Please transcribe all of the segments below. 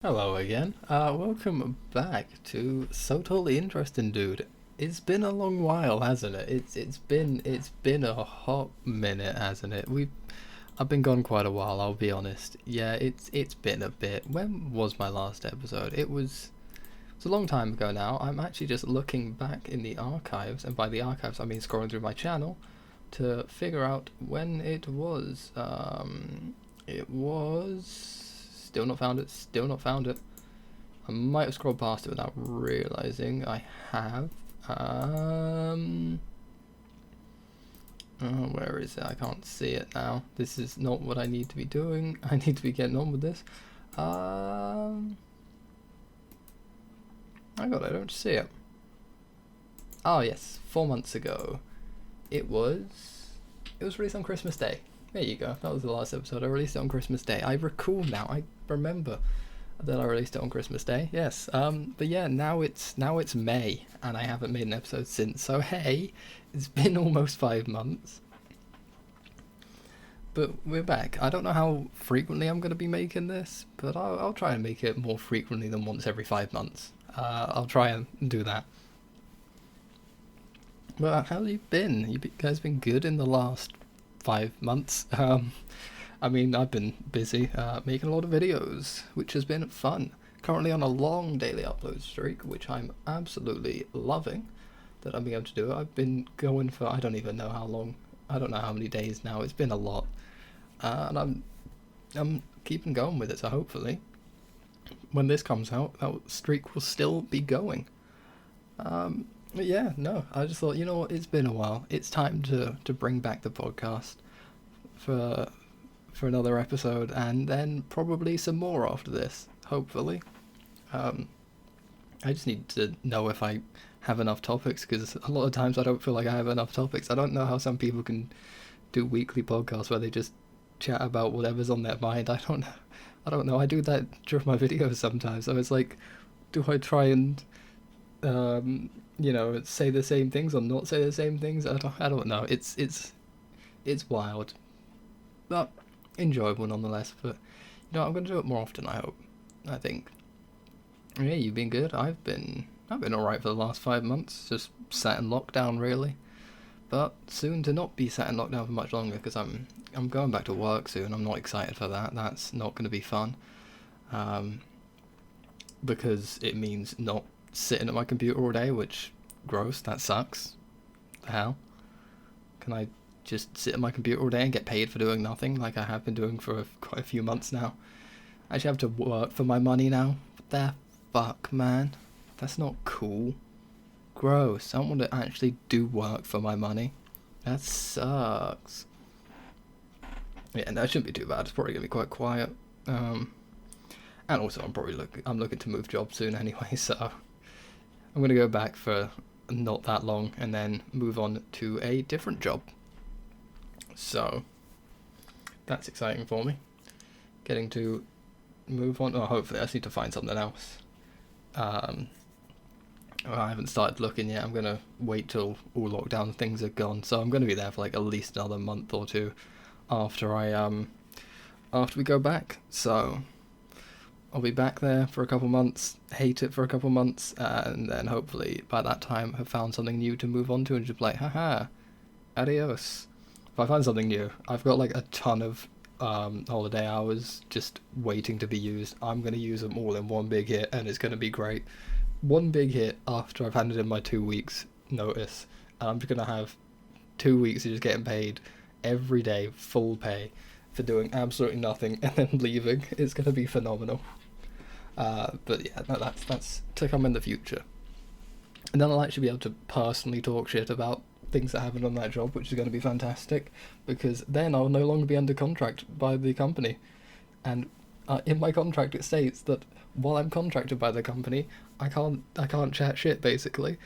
Hello again. Welcome back to So Totally Interesting, dude. It's been a long while, hasn't it? It's been a hot minute, hasn't it? I've been gone quite a while, I'll be honest. Yeah, it's been a bit. When was my last episode? It's a long time ago now. I'm actually just looking back in the archives, and by the archives I mean scrolling through my channel to figure out when it was. It was still not found it. Still not found it. I might have scrolled past it without realizing I have. Oh, where is it? I can't see it now. This is not what I need to be doing. I need to be getting on with this. I got it. I don't see it. Oh yes, 4 months ago. It was. It was released on Christmas Day. There you go. That was the last episode. I released it on Christmas Day. I recall now. I remember that I released it on Christmas Day. Yes. But yeah, now it's May, and I haven't made an episode since. So hey, it's been almost 5 months. But we're back. I don't know how frequently I'm going to be making this, but I'll try and make it more frequently than once every 5 months. I'll try and do that. Well, how have you been? You guys been good in the last 5 months? I mean, I've been busy making a lot of videos, which has been fun. Currently on a long daily upload streak, which I'm absolutely loving that I'm being able to do it. I've been going for I don't even know how long. I don't know how many days now. It's been a lot, and I'm keeping going with it. So hopefully, when this comes out, that streak will still be going. But yeah, no, I just thought, you know what, it's been a while. It's time to bring back the podcast for another episode, and then probably some more after this, hopefully. I just need to know if I have enough topics, because a lot of times I don't feel like I have enough topics. I don't know how some people can do weekly podcasts where they just chat about whatever's on their mind. I do that during my videos sometimes. So it's like, do I try and say the same things or not say the same things? I don't know. It's wild, but enjoyable nonetheless. But I'm gonna do it more often. I hope. I think. Yeah, you've been good. I've been alright for the last 5 months. Just sat in lockdown really, but soon to not be sat in lockdown for much longer because I'm going back to work soon. I'm not excited for that. That's not going to be fun. Because it means not sitting at my computer all day, which gross. That sucks. The hell? Can I just sit at my computer all day and get paid for doing nothing like I have been doing for quite a few months now? I actually have to work for my money now. What the fuck, man? That's not cool. Gross. I don't want to actually do work for my money. That sucks. Yeah, that shouldn't be too bad. It's probably gonna be quite quiet. And also I'm looking to move jobs soon anyway, so I'm gonna go back for not that long and then move on to a different job. So that's exciting for me. Getting to move on. Oh, hopefully I just need to find something else. I haven't started looking yet. I'm gonna wait till all lockdown things are gone. So I'm gonna be there for like at least another month or two after after we go back. So I'll be back there for a couple months, hate it for a couple months, and then hopefully by that time have found something new to move on to and just be like, haha, adios. If I find something new, I've got like a ton of holiday hours just waiting to be used. I'm going to use them all in one big hit, and it's going to be great. One big hit after I've handed in my 2 weeks notice, and I'm just going to have 2 weeks of just getting paid every day, full pay, for doing absolutely nothing and then leaving. It's going to be phenomenal. But yeah, no, that's to come in the future. And then I'll actually be able to personally talk shit about things that happened on that job, which is going to be fantastic, because then I'll no longer be under contract by the company. And in my contract it states that while I'm contracted by the company, I can't chat shit basically,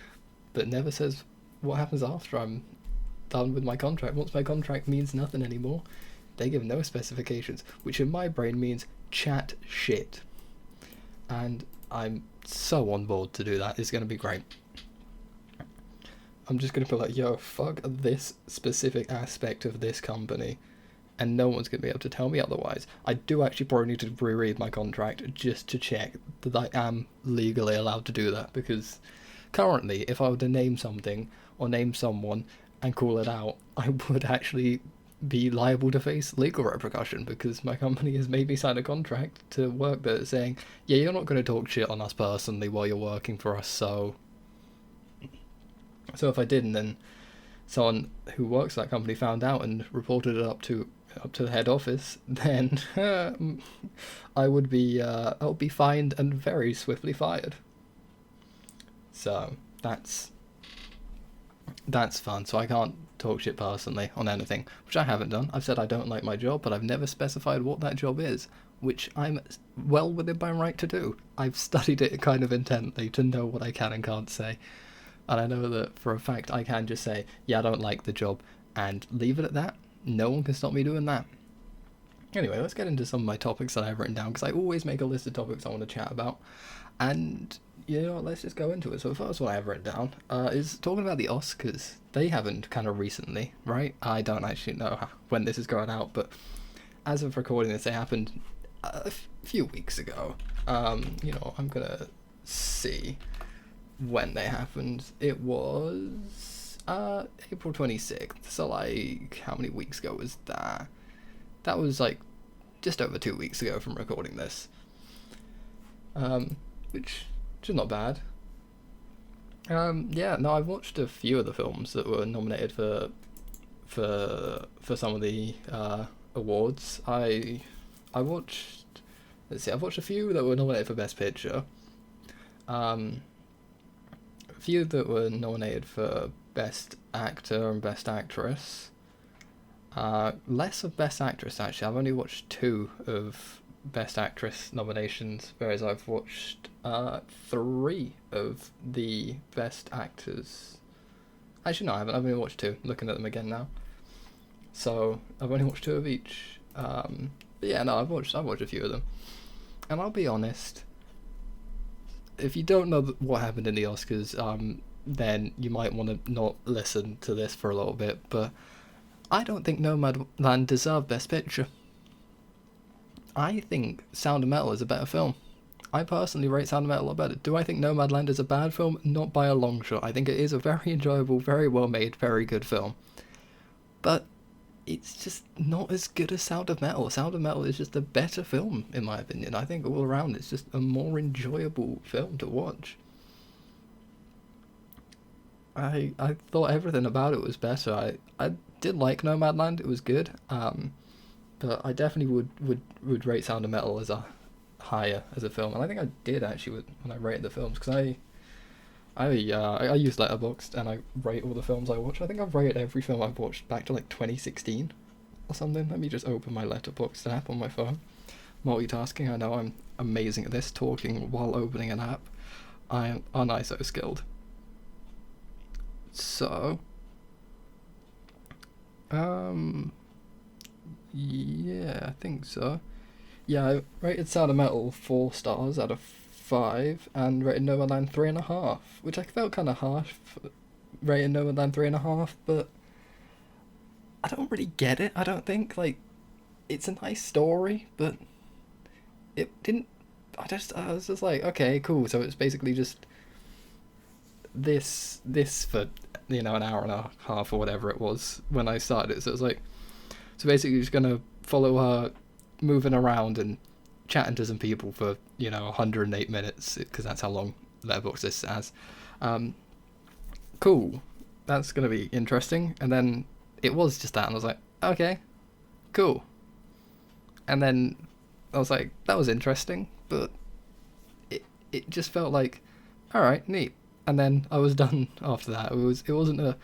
but it never says what happens after I'm done with my contract. Once my contract means nothing anymore, they give no specifications, which in my brain means chat shit. And I'm so on board to do that. It's going to be great. I'm just going to be like, yo, fuck this specific aspect of this company. and no one's going to be able to tell me otherwise. I do actually probably need to reread my contract just to check that I am legally allowed to do that, because currently, if I were to name something or name someone and call it out, I would actually be liable to face legal repercussion, because my company has made me sign a contract to work there saying, yeah, you're not going to talk shit on us personally while you're working for us, so if I didn't, then someone who works for that company found out and reported it up to the head office, then I would be fined and very swiftly fired. So that's fun. So I can't talk shit personally on anything, which I haven't done. I've said I don't like my job, but I've never specified what that job is, which I'm well within my right to do. I've studied it kind of intently to know what I can and can't say. And I know that for a fact I can just say, yeah, I don't like the job, and leave it at that. No one can stop me doing that. Anyway, let's get into some of my topics that I've written down, because I always make a list of topics I want to chat about. And, you know what, let's just go into it. So the first one I have written down is talking about the Oscars. They happened kind of recently, right? I don't actually know when this is going out, but as of recording this, they happened a few weeks ago. I'm going to see when they happened. It was April 26th, so like, how many weeks ago was that? That was like just over 2 weeks ago from recording this, which is not bad. I've watched a few of the films that were nominated for some of the awards. I've watched a few that were nominated for Best Picture. A few that were nominated for Best Actor and Best Actress. Less of Best Actress, actually. I've only watched 2 of Best Actress nominations, whereas I've watched 3 of the Best Actors. Actually, no, I haven't. I've only watched 2. Looking at them again now. So, I've only watched 2 of each. But yeah, no, I've watched a few of them. And I'll be honest, if you don't know what happened in the Oscars, then you might want to not listen to this for a little bit, but I don't think Nomadland deserved Best Picture. I think Sound of Metal is a better film. I personally rate Sound of Metal a lot better. Do I think Nomadland is a bad film? Not by a long shot. I think it is a very enjoyable, very well made, very good film. But it's just not as good as Sound of Metal. Sound of Metal is just a better film, in my opinion. I think all around it's just a more enjoyable film to watch. I thought everything about it was better. I did like Nomadland. It was good. But I definitely would rate Sound of Metal as a higher as a film, and I think I did actually when I rated the films, because I use Letterboxd and I rate all the films I watch. I think I've rated every film I've watched back to like 2016 or something. Let me just open my Letterboxd app on my phone. Multitasking, I know I'm amazing at this, talking while opening an app. I am un-ISO skilled. So, yeah, I think so. Yeah, I rated Sound of Metal 4 stars out of 5, and rated Nomadland 3.5, which I felt kind of harsh for rating Nomadland 3.5, but I don't really get it. I don't think, like, it's a nice story, but it didn't. I was just like, okay, cool. So it's basically just this for, an hour and a half or whatever it was when I started it. So it was like, so basically just gonna follow her moving around and chatting to some people for 108 minutes, because that's how long Letterboxd this as. Cool, that's gonna be interesting. And then it was just that, and I was like, okay, cool. And then I was like, that was interesting, but it just felt like, all right, neat. And then I was done after that. It wasn't a,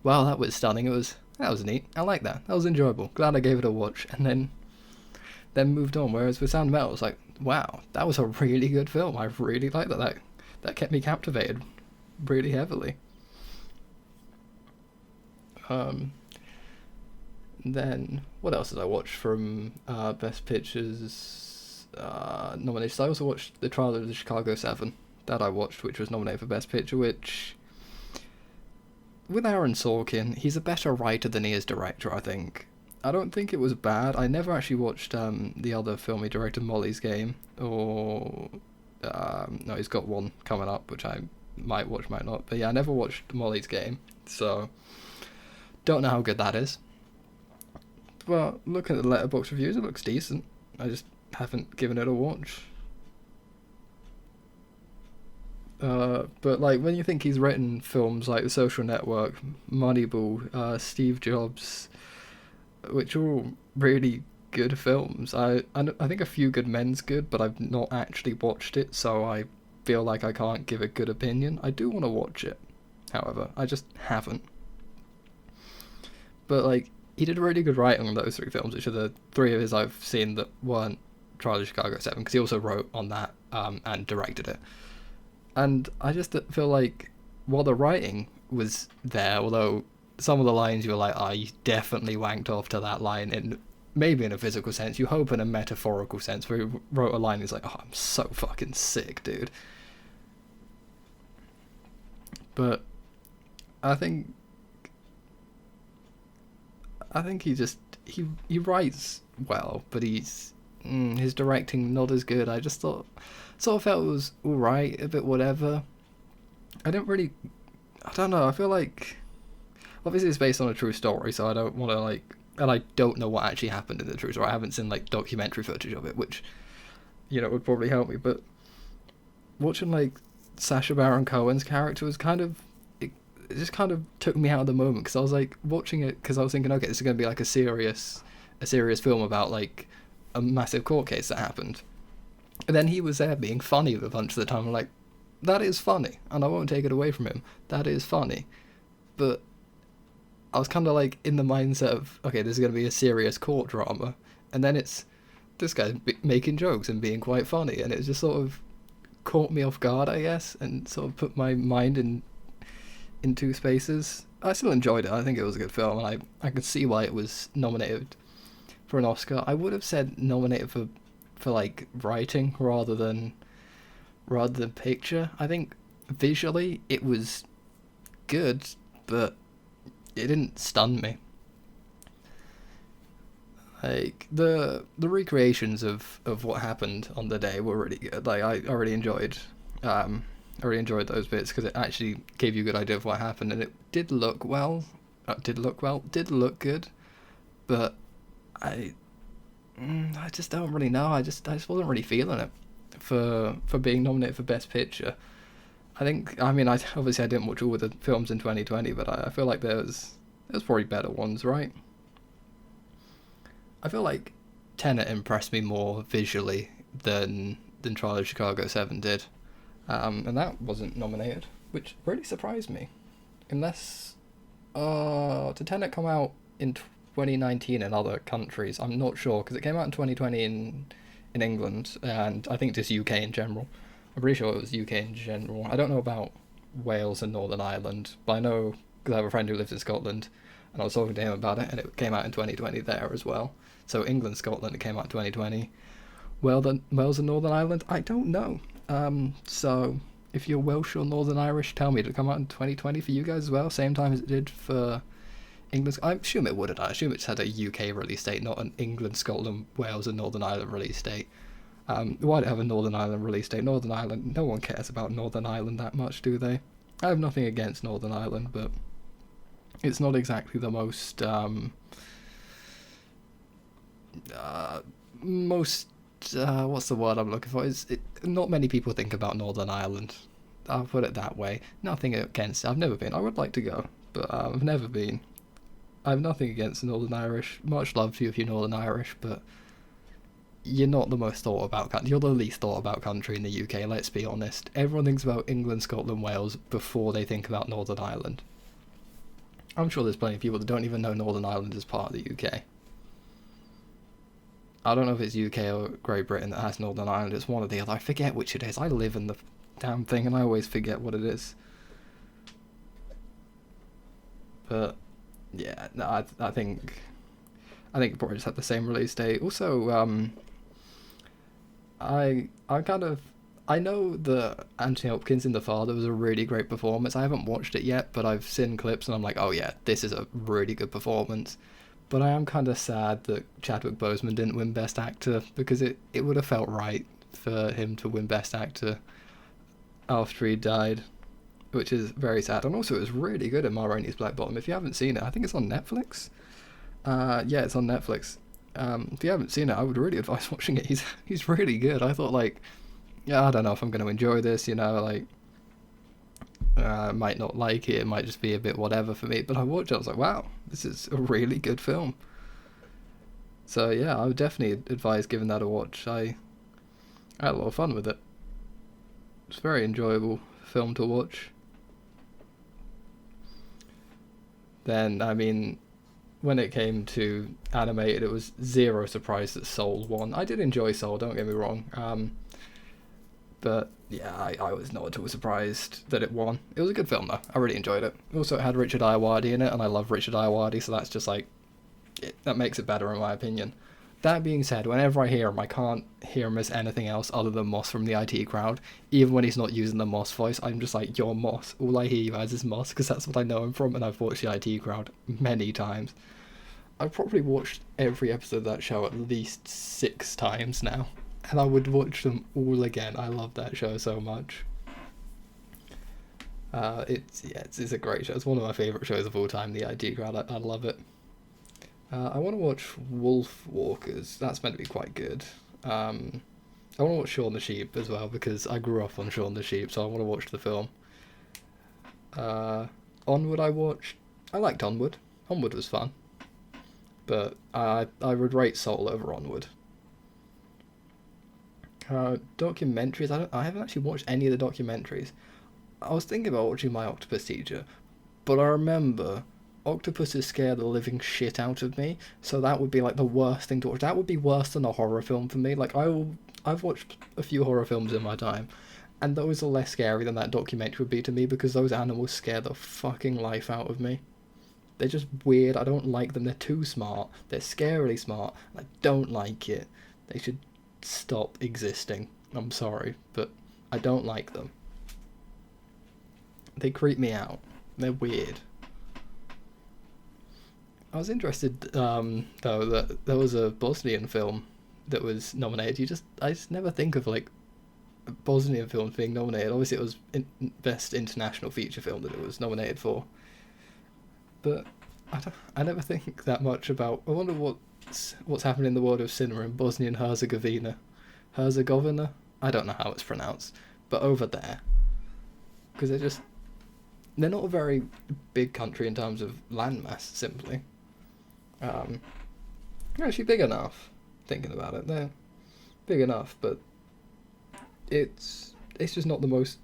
wow, that was stunning. That was neat. I like that. That was enjoyable. Glad I gave it a watch. And then moved on. Whereas with Sound of Metal, it's like, wow, that was a really good film. I really liked that. That kept me captivated really heavily. Then what else did I watch from Best Pictures nominations? I also watched The Trial of the Chicago 7. That I watched, which was nominated for Best Picture, which, with Aaron Sorkin, he's a better writer than he is director, I think. I don't think it was bad. I never actually watched the other film he directed, Molly's Game, or no, he's got one coming up which I might watch, might not. But yeah, I never watched Molly's Game, so don't know how good that is. But looking at the letterbox reviews, it looks decent. I just haven't given it a watch. But like when you think he's written films like The Social Network, Moneyball, Steve Jobs, which are all really good films. I think A Few Good Men's good, but I've not actually watched it, so I feel like I can't give a good opinion. I do want to watch it, however, I just haven't. But like he did a really good writing on those three films, which are the three of his I've seen that weren't Trial of Chicago 7, because he also wrote on that and directed it. And I just feel like while the writing was there, although some of the lines you were like, you definitely wanked off to that line in maybe in a physical sense, you hope in a metaphorical sense, where he wrote a line he's like, I'm so fucking sick, dude. But I think he writes well, but his directing not as good. I just sort of felt it was alright, a bit whatever. I don't know, I feel like obviously it's based on a true story, so I don't want to like, and I don't know what actually happened in the true story. I haven't seen like documentary footage of it, which would probably help me. But watching like Sacha Baron Cohen's character was kind of it just kind of took me out of the moment, because I was like watching it because I was thinking, okay, this is going to be like a serious film about like a massive court case that happened, and then he was there being funny a bunch of the time. I'm like, that is funny, and I won't take it away from him. That is funny, but I was kind of like in the mindset of, okay, this is going to be a serious court drama, and then it's this guy making jokes and being quite funny, and it just sort of caught me off guard, I guess, and sort of put my mind in two spaces. I still enjoyed it. I think it was a good film, and I could see why it was nominated for an Oscar. I would have said nominated for like writing rather than picture. I think visually it was good, but it didn't stun me. Like the recreations of what happened on the day were really good. Like I really enjoyed those bits, because it actually gave you a good idea of what happened, and it did look well. Did look good, but I just don't really know. I just wasn't really feeling it for being nominated for Best Picture. I obviously I didn't watch all of the films in 2020, but I feel like there's probably better ones, right? I feel like Tenet impressed me more visually than Trial of Chicago 7 did, and that wasn't nominated, which really surprised me. Unless, did Tenet come out in 2019 in other countries? I'm not sure, because it came out in 2020 in England, and I think just UK in general. I'm pretty sure it was UK in general. I don't know about Wales and Northern Ireland, but I know because I have a friend who lives in Scotland, and I was talking to him about it, and it came out in 2020 there as well. So England, Scotland, it came out in 2020. Wales and Northern Ireland, I don't know. So if you're Welsh or Northern Irish, tell me, did it come out in 2020 for you guys as well? Same time as it did for England? I assume it would have. I assume it's had a UK release date, not an England, Scotland, Wales and Northern Ireland release date. Why do it have a Northern Ireland release date? Northern Ireland, no one cares about Northern Ireland that much, do they? I have nothing against Northern Ireland, but it's not exactly the most what's the word I'm looking for? Not many people think about Northern Ireland. I'll put it that way. Nothing against it. I've never been. I would like to go, but I've never been. I have nothing against the Northern Irish. Much love to you if you're Northern Irish, but you're not the most thought about country. You're the least thought about country in the UK, let's be honest. Everyone thinks about England, Scotland, Wales before they think about Northern Ireland. I'm sure there's plenty of people that don't even know Northern Ireland is part of the UK. I don't know if it's UK or Great Britain that has Northern Ireland. It's one or the other. I forget which it is. I live in the damn thing and I always forget what it is. But yeah, no, I think it probably just had the same release date. Also, I know that Anthony Hopkins in The Father was a really great performance. I haven't watched it yet, but I've seen clips and I'm like, oh yeah, this is a really good performance. But I am kind of sad that Chadwick Boseman didn't win Best Actor, because it would have felt right for him to win Best Actor after he died, which is very sad. And also, it was really good in Ma Rainey's Black Bottom. If you haven't seen it, I think it's on Netflix. Yeah, it's on Netflix. If you haven't seen it, I would really advise watching it. He's really good. I thought, like, yeah, I don't know if I'm going to enjoy this, like, I might not like it, it might just be a bit whatever for me, but I watched it, I was like, wow, this is a really good film. So yeah, I would definitely advise giving that a watch. I had a lot of fun with it. It's a very enjoyable film to watch. Then, I mean, when it came to animated, it was zero surprise that Soul won. I did enjoy Soul, don't get me wrong. But yeah, I was not at all surprised that it won. It was a good film though. I really enjoyed it. Also, it had Richard Ayoade in it, and I love Richard Ayoade, so that's just like, that makes it better in my opinion. That being said, whenever I hear him, I can't hear him as anything else other than Moss from the IT Crowd. Even when he's not using the Moss voice, I'm just like, you're Moss. All I hear you as is Moss, because that's what I know him from, and I've watched the IT Crowd many times. I've probably watched every episode of that show at least 6 times now, and I would watch them all again. I love that show so much. It's a great show. It's one of my favourite shows of all time, the IT Crowd. I love it. I want to watch Wolf Walkers. That's meant to be quite good. I want to watch Shaun the Sheep as well, because I grew up on Shaun the Sheep, so I want to watch the film. Onward I liked Onward. Onward was fun. But I would rate Soul over Onward. Documentaries, I haven't actually watched any of the documentaries. I was thinking about watching My Octopus Teacher, but I remember octopuses scare the living shit out of me, so that would be like the worst thing to watch. That would be worse than a horror film for me. Like, I've watched a few horror films in my time, and those are less scary than that documentary would be to me, because those animals scare the fucking life out of me. They're just weird. I don't like them. They're too smart. They're scarily smart. I don't like it. They should stop existing. I'm sorry, but I don't like them. They creep me out. They're weird. I was interested, though, that there was a Bosnian film that was nominated. I just never think of, like, Bosnian films being nominated. Obviously, it was Best International Feature Film that it was nominated for. But I never think that much about. I wonder what's happening in the world of cinema in Bosnia and Herzegovina. Herzegovina? I don't know how it's pronounced, but over there, because they're not a very big country in terms of landmass. Simply, they're actually big enough. Thinking about it, they're big enough, but it's just not the most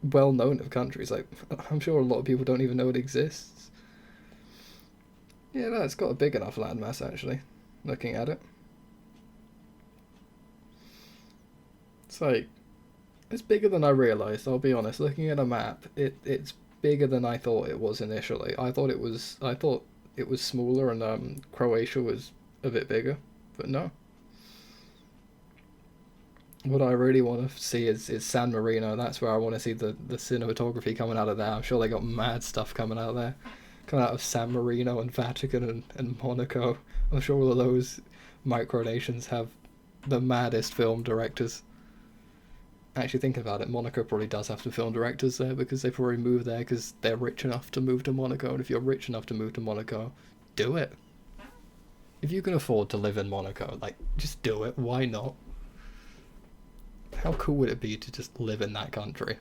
well known of countries. Like, I'm sure a lot of people don't even know it exists. Yeah, no, it's got a big enough landmass actually, looking at it. It's like, it's bigger than I realised, I'll be honest. Looking at a map, it's bigger than I thought it was initially. I thought it was smaller, and Croatia was a bit bigger, but no. What I really want to see is San Marino. That's where I want to see the cinematography coming out of there. I'm sure they got mad stuff coming out of there. Coming out of San Marino and Vatican and Monaco. I'm sure all of those micronations have the maddest film directors. Actually, thinking about it, Monaco probably does have some film directors there, because they probably moved there because they're rich enough to move to Monaco. And if you're rich enough to move to Monaco, do it. If you can afford to live in Monaco, like, just do it. Why not? How cool would it be to just live in that country?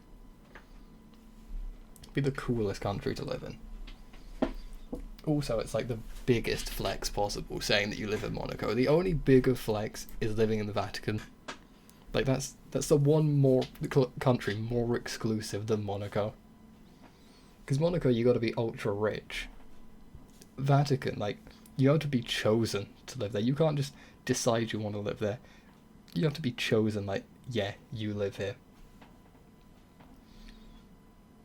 It'd be the coolest country to live in. Also, it's like the biggest flex possible, saying that you live in Monaco. The only bigger flex is living in the Vatican. Like, that's the one more country more exclusive than Monaco. Because Monaco, you got to be ultra rich. Vatican, like, you have to be chosen to live there. You can't just decide you want to live there. You have to be chosen, like, yeah, you live here.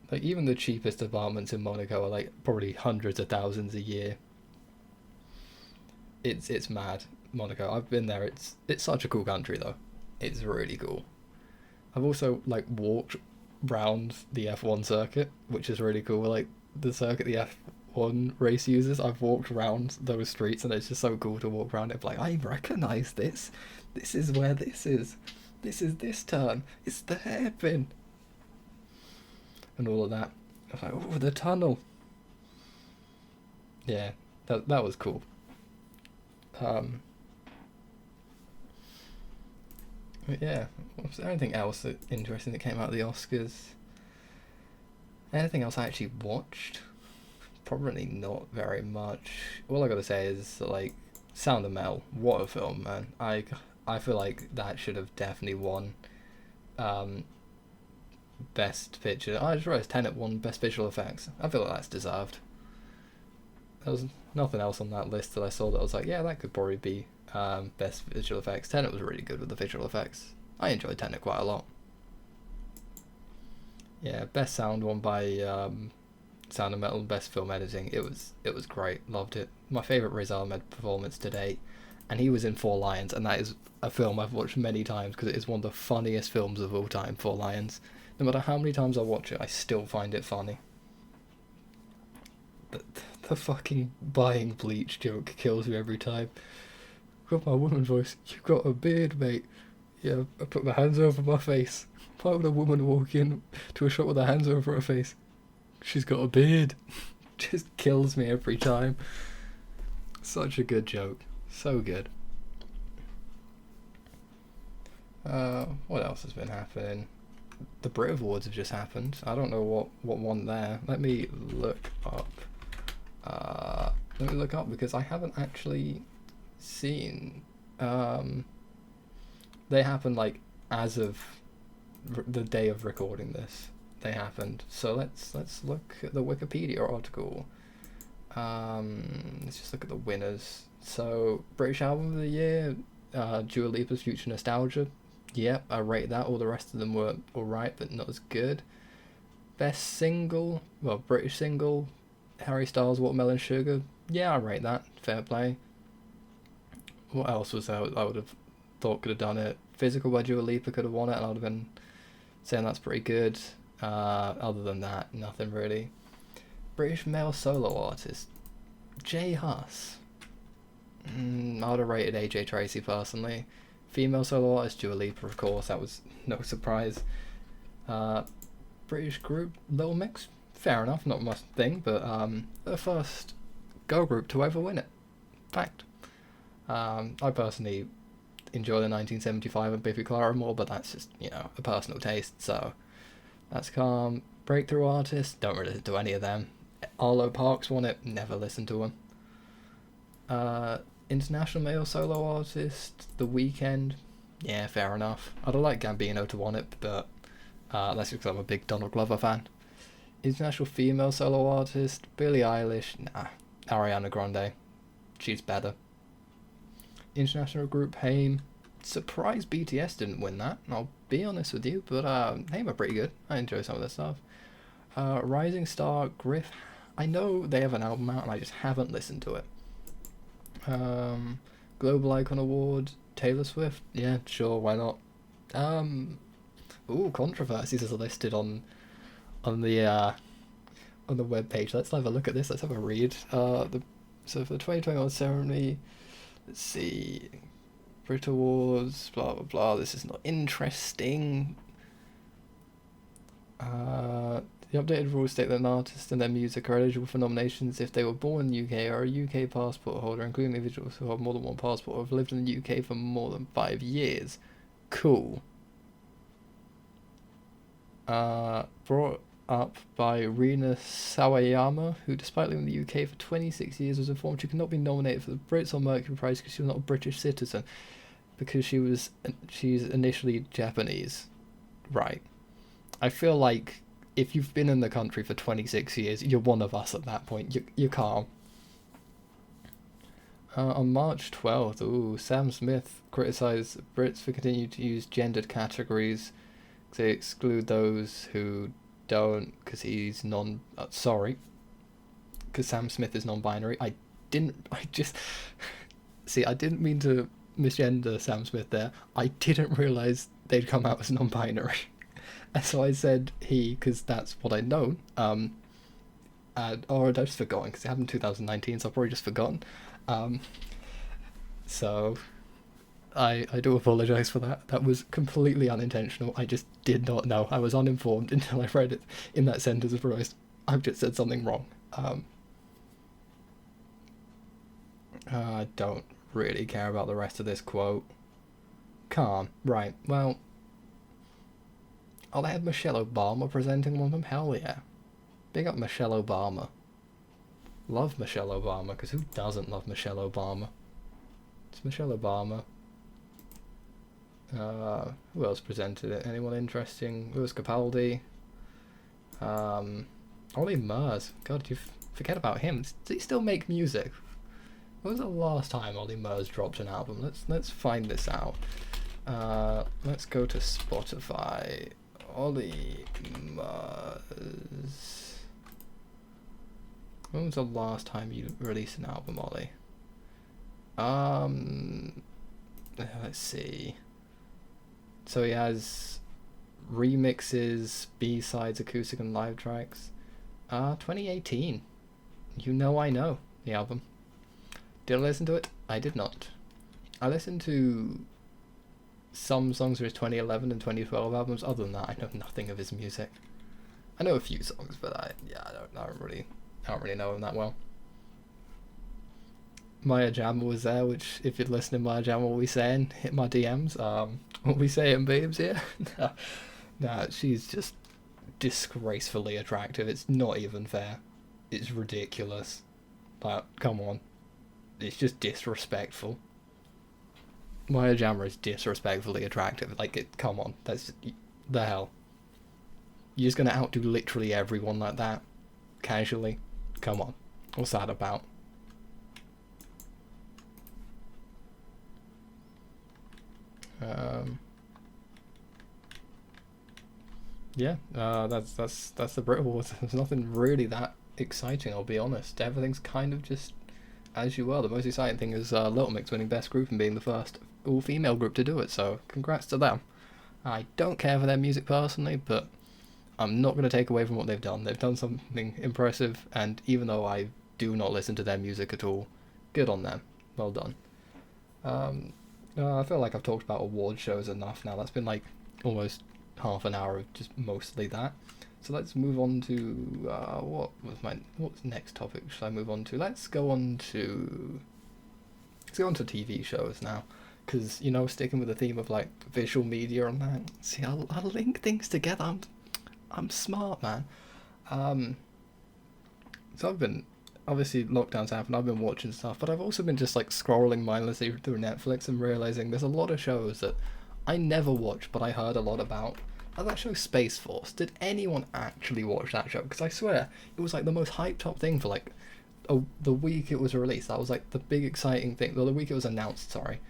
Like, even the cheapest apartments in Monaco are, like, probably hundreds of thousands a year. It's mad, Monaco. I've been there. It's such a cool country, though. It's really cool. I've also, like, walked round the F1 circuit, which is really cool. Like, the circuit the F1 race users. I've walked around those streets and it's just so cool to walk around it like, I recognise this. This is where this is. This is this turn. It's the hairpin. And all of that. I was like, oh, the tunnel. Yeah, that was cool. But yeah, was there anything else interesting that came out of the Oscars? Anything else I actually watched? Probably not very much. All I gotta say is, like, Sound of Metal, what a film, man. I feel like that should have definitely won Best Picture. I just realised Tenet won Best Visual Effects. I feel like that's deserved. There was nothing else on that list that I saw that I was like, yeah, that could probably be Best Visual Effects. Tenet was really good with the visual effects. I enjoyed Tenet quite a lot. Yeah, Best Sound won by Sound of Metal, Best Film Editing. It was great. Loved it. My favourite Riz Ahmed performance to date. And he was in Four Lions, and that is a film I've watched many times because it is one of the funniest films of all time, Four Lions. No matter how many times I watch it, I still find it funny. The fucking buying bleach joke kills me every time. Got my woman voice. You got a beard, mate. Yeah, I put my hands over my face. Why would a woman walk in to a shop with her hands over her face? She's got a beard. Just kills me every time. Such a good joke. So good. What else has been happening? The Brit Awards have just happened. I don't know what won there. Let me look up. Because I haven't actually seen. They happened like as of the day of recording this. They happened. So let's look at the Wikipedia article. Let's just look at the winners. So British Album of the Year, Dua Lipa's Future Nostalgia. Yep, I rate that. All the rest of them were alright, but not as good. Best Single, well, British Single, Harry Styles, Watermelon Sugar. Yeah, I rate that. Fair play. What else was there I would have thought could have done it? Physical by Dua Lipa could have won it, and I would have been saying that's pretty good. Other than that, nothing really. British male solo artist, Jay Huss. I would have rated AJ Tracy personally. Female solo artist, Dua Lipa, of course. That was no surprise. British group, Little Mix. Fair enough, not my thing, but the first girl group to ever win it. Fact. I personally enjoy the 1975 and Biffy Clyro more, but that's just, a personal taste, so that's calm. Breakthrough artist, don't really listen to any of them. Arlo Parks won it, never listened to him. International male solo artist, The Weeknd, yeah, fair enough. I'd have liked Gambino to won it, but that's because I'm a big Donald Glover fan. International female solo artist, Billie Eilish, nah. Ariana Grande, she's better. International group, Haim. Surprised BTS didn't win that, I'll be honest with you, but Haim are pretty good. I enjoy some of their stuff. Rising Star, Griff. I know they have an album out and I just haven't listened to it. Global Icon Award, Taylor Swift. Yeah, sure, why not? Controversies are listed on the web page. Let's have a look at this. Let's have a read. So for the 2021 ceremony, let's see, Brit Awards, blah blah blah. This is not interesting. The updated rules state that an artist and their music are eligible for nominations if they were born in the UK or a UK passport holder, including individuals who have more than one passport or have lived in the UK for more than 5 years. Cool. Brought up by Rina Sawayama, who, despite living in the UK for 26 years, was informed she could not be nominated for the Brits or Mercury Prize because she was not a British citizen, because she's initially Japanese. Right. I feel like if you've been in the country for 26 years, you're one of us at that point. You can't. On March 12th, Sam Smith criticised Brits for continuing to use gendered categories to exclude those who don't, because he's because Sam Smith is non-binary. I didn't mean to misgender Sam Smith there. I didn't realise they'd come out as non-binary. And so I said he, because that's what I know. or I just forgotten because it happened in 2019, so I've probably just forgotten. Um, so I do apologise for that. That was completely unintentional. I just did not know. I was uninformed until I read it in that sentence of realised I've just said something wrong. I don't really care about the rest of this quote. Calm. Right, well, oh, they had Michelle Obama presenting one of them? Hell yeah. Big up Michelle Obama. Love Michelle Obama, because who doesn't love Michelle Obama? It's Michelle Obama. Who else presented it? Anyone interesting? Lewis Capaldi. Ollie Murs. God, you forget about him. Does he still make music? When was the last time Ollie Murs dropped an album? Let's find this out. Let's go to Spotify. Ollie Murs. When was the last time you released an album, Ollie? Let's see. So he has remixes, B-sides, acoustic and live tracks. 2018. You Know I Know, the album. Did I listen to it? I did not. I listened to some songs of his 2011 and 2012 albums. Other than that, I know nothing of his music. I know a few songs, but I don't really know him that well. Maya Jama was there, which if you're listening, Maya Jama, what we saying? Hit my DMs. What we saying, babes? Yeah. Nah, she's just disgracefully attractive. It's not even fair. It's ridiculous. Like, come on. It's just disrespectful. Maya Jama is disrespectfully attractive. Like, come on. That's just, the hell. You're just gonna outdo literally everyone like that? Casually? Come on. What's that about? Yeah, that's the Brit Awards. There's nothing really that exciting, I'll be honest. Everything's kind of just as you were. The most exciting thing is Little Mix winning Best Group and being the first all-female group to do it, so congrats to them. I don't care for their music personally, but I'm not going to take away from what they've done. They've done something impressive, and even though I do not listen to their music at all, good on them. Well done. I feel like I've talked about award shows enough now. That's been like almost half an hour of just mostly that. So let's move on to what's next topic should I move on to? Let's go on to TV shows now, because sticking with the theme of like visual media and that. See, I'll link things together. I'm smart, man. So I've been, obviously lockdowns happen, I've been watching stuff, but I've also been just like scrolling mindlessly through Netflix and realizing there's a lot of shows that I never watched but I heard a lot about. Like that show Space Force. Did anyone actually watch that show? Because I swear it was like the most hyped up thing for like the week it was released. That was like the big exciting thing. The week it was announced, sorry.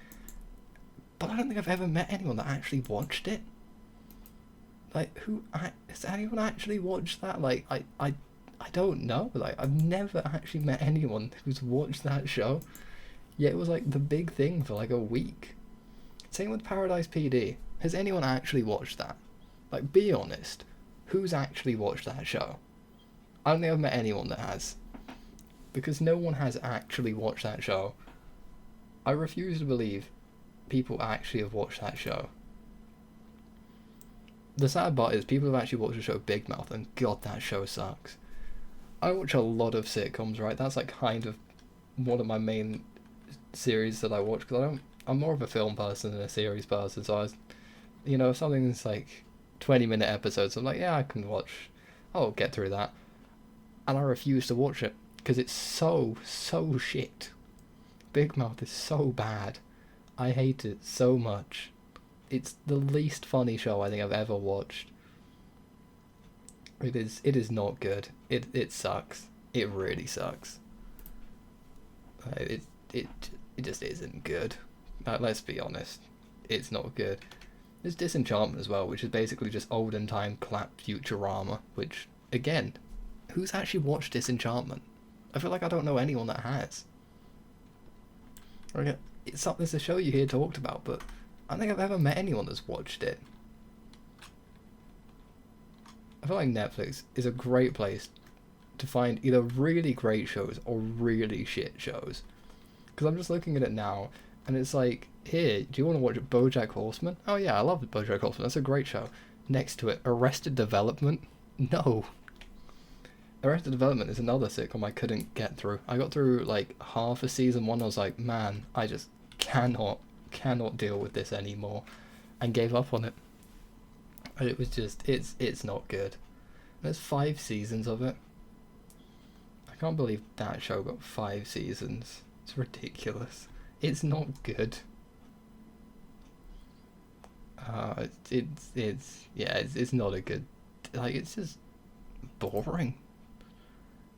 But I don't think I've ever met anyone that actually watched it. Like, has anyone actually watched that? Like, I don't know. Like, I've never actually met anyone who's watched that show. Yet it was like the big thing for like a week. Same with Paradise PD. Has anyone actually watched that? Like, be honest. Who's actually watched that show? I don't think I've met anyone that has. Because no one has actually watched that show. I refuse to believe people actually have watched that show. The sad part is people have actually watched the show Big Mouth, and god, that show sucks. I watch a lot of sitcoms, right? That's like kind of one of my main series that I watch, because I'm more of a film person than a series person, so if something's like 20-minute episodes, I'm like, yeah, I can watch, I'll get through that. And I refuse to watch it, because it's so shit. Big Mouth is so bad. I hate it so much. It's the least funny show I think I've ever watched. It is not good. It sucks. It really sucks. It just isn't good. Let's be honest. It's not good. There's Disenchantment as well, which is basically just olden time clap Futurama, which, again, who's actually watched Disenchantment? I feel like I don't know anyone that has. Okay, it's a show you hear talked about, but I don't think I've ever met anyone that's watched it. I feel like Netflix is a great place to find either really great shows or really shit shows. Because I'm just looking at it now, and it's like, here, do you want to watch BoJack Horseman? Oh yeah, I love BoJack Horseman. That's a great show. Next to it, Arrested Development. No. Arrested Development is another sitcom I couldn't get through. I got through like half of season 1. I was like, man, I just cannot deal with this anymore, and gave up on it. And it was just, it's not good. There's 5 seasons of it. I can't believe that show got 5 seasons. It's ridiculous. It's not good. It's not a good, like, it's just boring.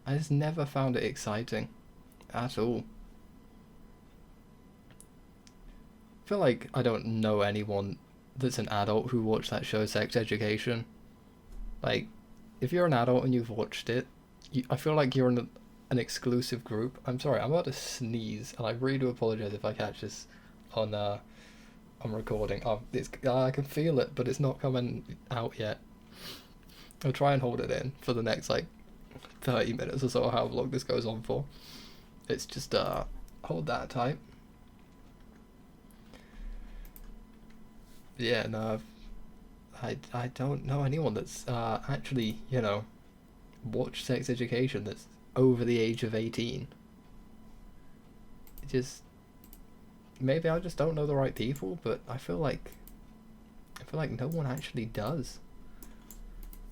I just never found it exciting at all. I feel like I don't know anyone that's an adult who watched that show, Sex Education. Like, if you're an adult and you've watched it, I feel like you're in an exclusive group. I'm sorry, I'm about to sneeze, and I really do apologize if I catch this on recording. I can feel it, but it's not coming out yet. I'll try and hold it in for the next like 30 minutes or so, however long this goes on for. It's just hold that tight. Yeah, no, I don't know anyone that's actually, watched Sex Education that's over the age of 18. Maybe I just don't know the right people, but I feel like no one actually does.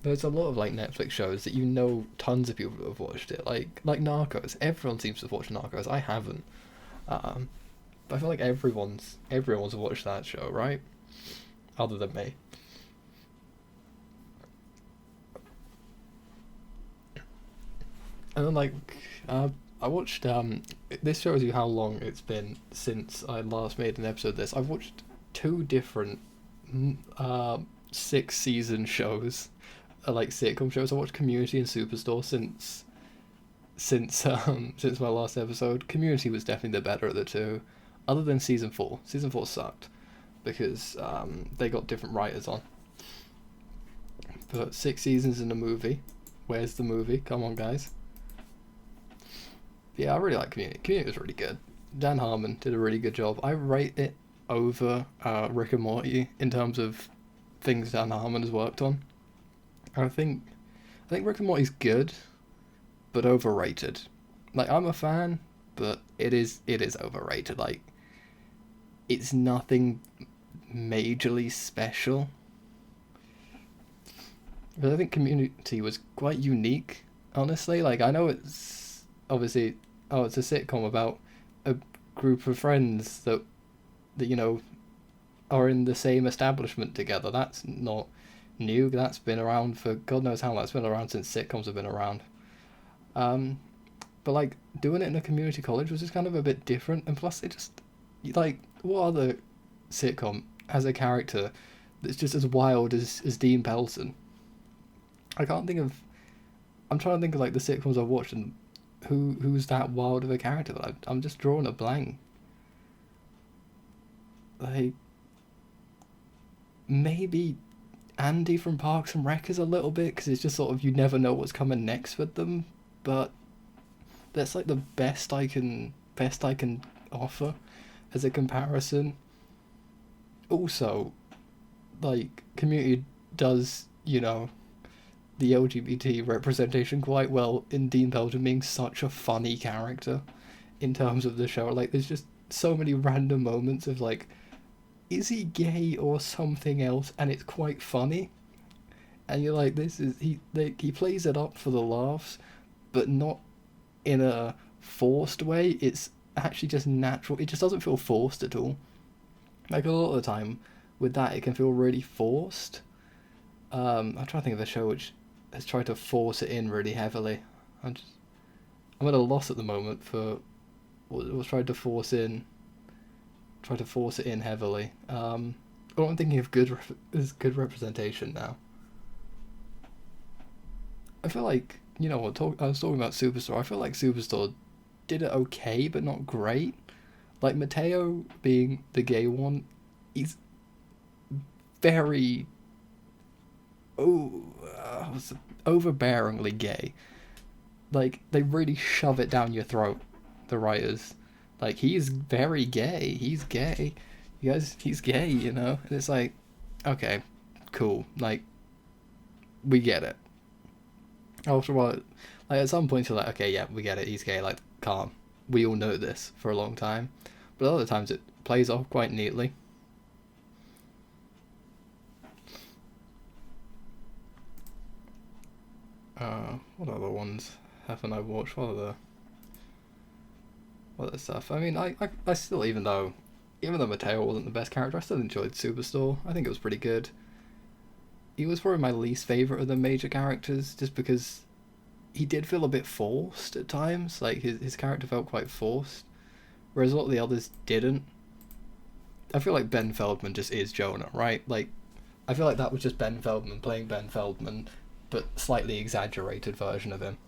There's a lot of like Netflix shows that tons of people have watched it, like Narcos. Everyone seems to have watched Narcos. I haven't, but I feel like everyone's watched that show, right? Other than me. And then I watched this shows you how long it's been since I last made an episode of this. I've watched 2 different 6-season shows, like sitcom shows. I watched Community and Superstore since my last episode. Community was definitely the better of the 2, other than season 4. Season 4 sucked because they got different writers on. But 6 seasons in a movie. Where's the movie? Come on, guys. Yeah, I really like Community. Community was really good. Dan Harmon did a really good job. I rate it over Rick and Morty in terms of things Dan Harmon has worked on. I think Rick and Morty's good, but overrated. Like, I'm a fan, but it is overrated. Like, it's nothing majorly special. But I think Community was quite unique, honestly. Like, I know it's obviously, it's a sitcom about a group of friends that are in the same establishment together. That's not new. That's been around for God knows how long. That's been around since sitcoms have been around. But like, doing it in a community college was just kind of a bit different. And plus, it just, like, what other sitcom has a character that's just as wild as Dean Pelson? I'm trying to think of like the sitcoms I've watched and who's that wild of a character. But I'm just drawing a blank. Like, maybe Andy from Parks and Rec is a little bit, because it's just sort of, you never know what's coming next with them. But that's like the best I can offer as a comparison. Also, like, Community does, the LGBT representation quite well in Dean Pelton being such a funny character in terms of the show. Like, there's just so many random moments of like, is he gay or something else? And it's quite funny. And you're like, he plays it up for the laughs, but not in a forced way. It's actually just natural. It just doesn't feel forced at all. Like, a lot of the time with that, it can feel really forced. I'm trying to think of a show which has tried to force it in really heavily. I'm at a loss at the moment for what was tried to force it in heavily. I'm thinking of good representation now. I feel like, I was talking about Superstore. I feel like Superstore did it okay, but not great. Like, Mateo being the gay one, he's very overbearingly gay. Like, they really shove it down your throat, the writers. Like, he's very gay. He's gay. You guys, he's gay, you know? And it's like, okay, cool. Like, we get it. After a while, like, at some point you're like, okay, yeah, we get it. He's gay. Like, calm. We all know this for a long time. But other times it plays off quite neatly. What other ones haven't I watched? What other stuff? I mean, I still, even though Mateo wasn't the best character, I still enjoyed Superstore. I think it was pretty good. He was probably my least favourite of the major characters, just because he did feel a bit forced at times. Like, his character felt quite forced, whereas a lot of the others didn't. I feel like Ben Feldman just is Jonah, right? Like, I feel like that was just Ben Feldman playing Ben Feldman, but slightly exaggerated version of him.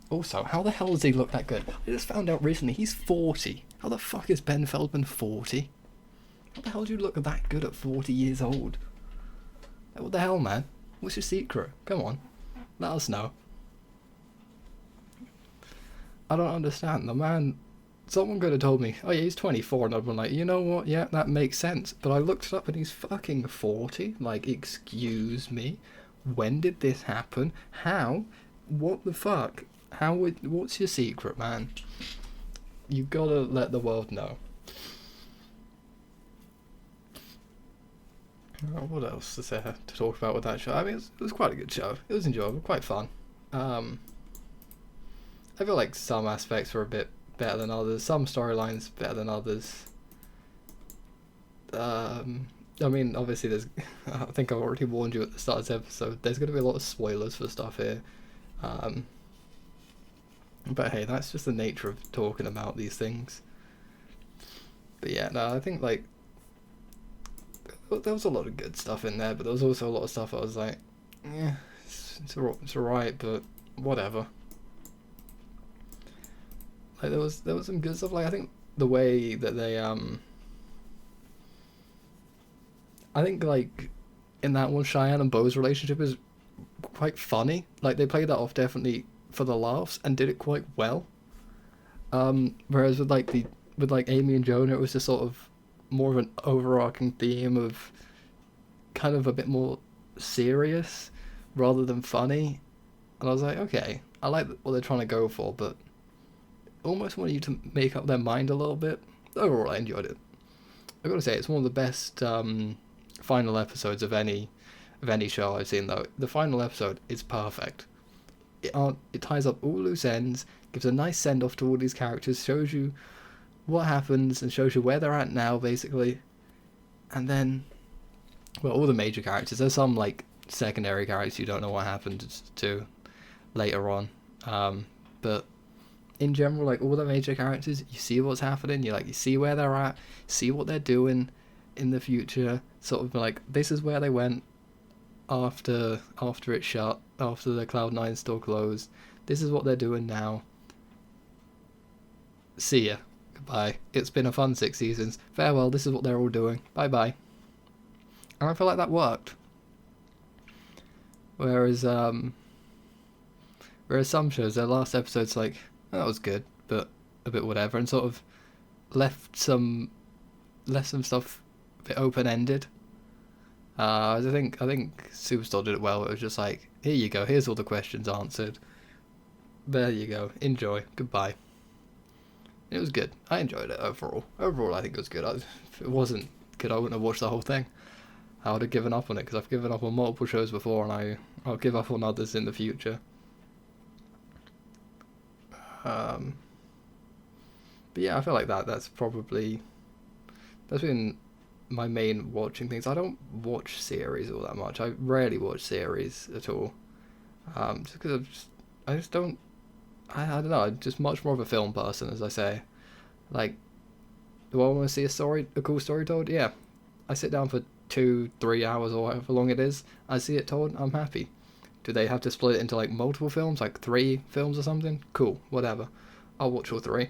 Also, how the hell does he look that good? I just found out recently he's 40. How the fuck is Ben Feldman 40? How the hell do you look that good at 40 years old? Like, what the hell, man? What's your secret? Come on, let us know. I don't understand. The man... Someone could have told me, oh yeah, he's 24, and I'd been like, you know what, yeah, that makes sense. But I looked it up and he's fucking 40. Like, excuse me? When did this happen? How? What the fuck? What's your secret, man? You gotta let the world know. What else is there to talk about with that show? I mean, it was quite a good show. It was enjoyable, quite fun. I feel like some aspects were a bit better than others. Some storylines better than others. I mean, obviously there's... I think I've already warned you at the start of this episode. There's going to be a lot of spoilers for stuff here. But hey, that's just the nature of talking about these things. But yeah, no, I think, like... There was a lot of good stuff in there, but there was also a lot of stuff I was like... Yeah, it's alright, but whatever. Like, there was some good stuff. Like, I think the way that they I think, like, in that one, Cheyenne and Bo's relationship is quite funny. Like, they played that off definitely for the laughs and did it quite well. Whereas with Amy and Jonah, it was just sort of more of an overarching theme of kind of a bit more serious rather than funny. And I was like, okay, I like what they're trying to go for, but almost want you to make up their mind a little bit. Overall, I enjoyed it. I've got to say, it's one of the best final episodes of any show I've seen, though. The final episode is perfect. It ties up all loose ends, gives a nice send-off to all these characters, shows you what happens, and shows you where they're at now, basically. And then, well, all the major characters. There's some, like, secondary characters you don't know what happened to later on. But in general, like, all the major characters, you see what's happening, you see where they're at, see what they're doing in the future, sort of like, this is where they went after it shut, after the Cloud9 store closed, this is what they're doing now. See ya. Goodbye. It's been a fun 6 seasons. Farewell, this is what they're all doing. Bye bye. And I feel like that worked. Whereas some shows, their last episode's like, oh, that was good, but a bit whatever, and sort of left some stuff a bit open-ended. I think Superstore did it well. It was just like, here you go, here's all the questions answered. There you go, enjoy, goodbye. It was good. I enjoyed it overall. Overall, I think it was good. If it wasn't good, I wouldn't have watched the whole thing. I would have given up on it, because I've given up on multiple shows before, and I'll give up on others in the future. But yeah, I feel like that's been my main watching things. I don't watch series all that much. I rarely watch series at all. Just because I don't know. I'm just much more of a film person, as I say. Like, do I want to see a cool story told? Yeah. I sit down for 2-3 hours or however long it is. I see it told. I'm happy. Do they have to split it into, like, multiple films, like 3 films or something? Cool, whatever. I'll watch all 3.